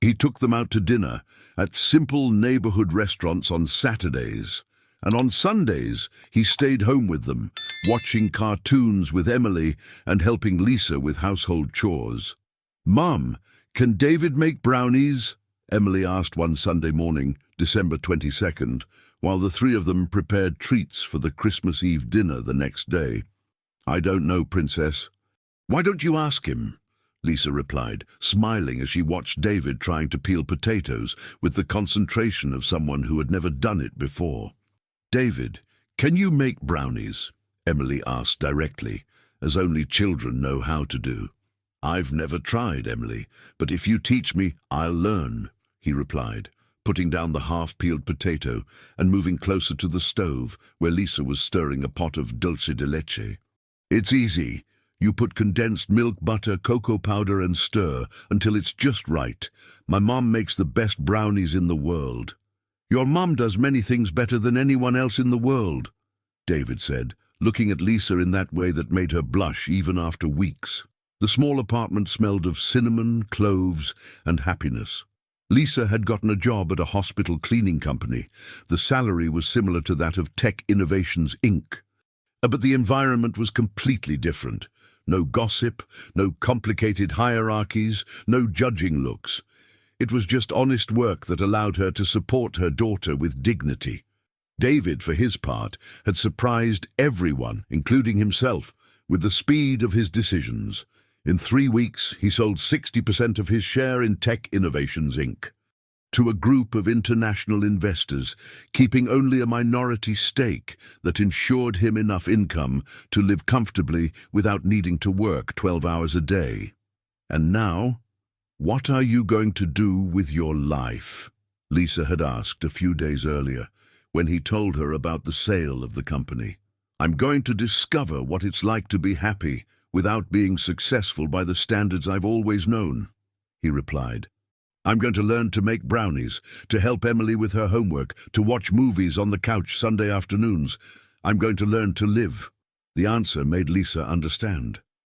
He took them out to dinner at simple neighborhood restaurants on Saturdays, and on Sundays he stayed home with them, watching cartoons with Emily and helping Lisa with household chores. "Mom, can David make brownies?" Emily asked one Sunday morning, December 22nd, while the three of them prepared treats for the Christmas Eve dinner the next day. "I don't know, Princess." "Why don't you ask him?" Lisa replied, smiling as she watched David trying to peel potatoes with the concentration of someone who had never done it before. "David, can you make brownies?" Emily asked directly, as only children know how to do. "I've never tried, Emily, but if you teach me, I'll learn," he replied, putting down the half-peeled potato and moving closer to the stove where Lisa was stirring a pot of dulce de leche. "It's easy. You put condensed milk, butter, cocoa powder and stir until it's just right. My mom makes the best brownies in the world." "Your mom does many things better than anyone else in the world," David said, looking at Lisa in that way that made her blush even after weeks. The small apartment smelled of cinnamon, cloves, and happiness. Lisa had gotten a job at a hospital cleaning company. The salary was similar to that of Tech Innovations, Inc. But the environment was completely different. No gossip, no complicated hierarchies, no judging looks. It was just honest work that allowed her to support her daughter with dignity. David, for his part, had surprised everyone, including himself, with the speed of his decisions. In 3 weeks, he sold 60% of his share in Tech Innovations, Inc. to a group of international investors, keeping only a minority stake that ensured him enough income to live comfortably without needing to work 12 hours a day. "And now, what are you going to do with your life?" Lisa had asked a few days earlier, when he told her about the sale of the company. "I'm going to discover what it's like to be happy without being successful by the standards I've always known," he replied. "I'm going to learn to make brownies, to help Emily with her homework, to watch movies on the couch Sunday afternoons. I'm going to learn to live." The answer made Lisa understand.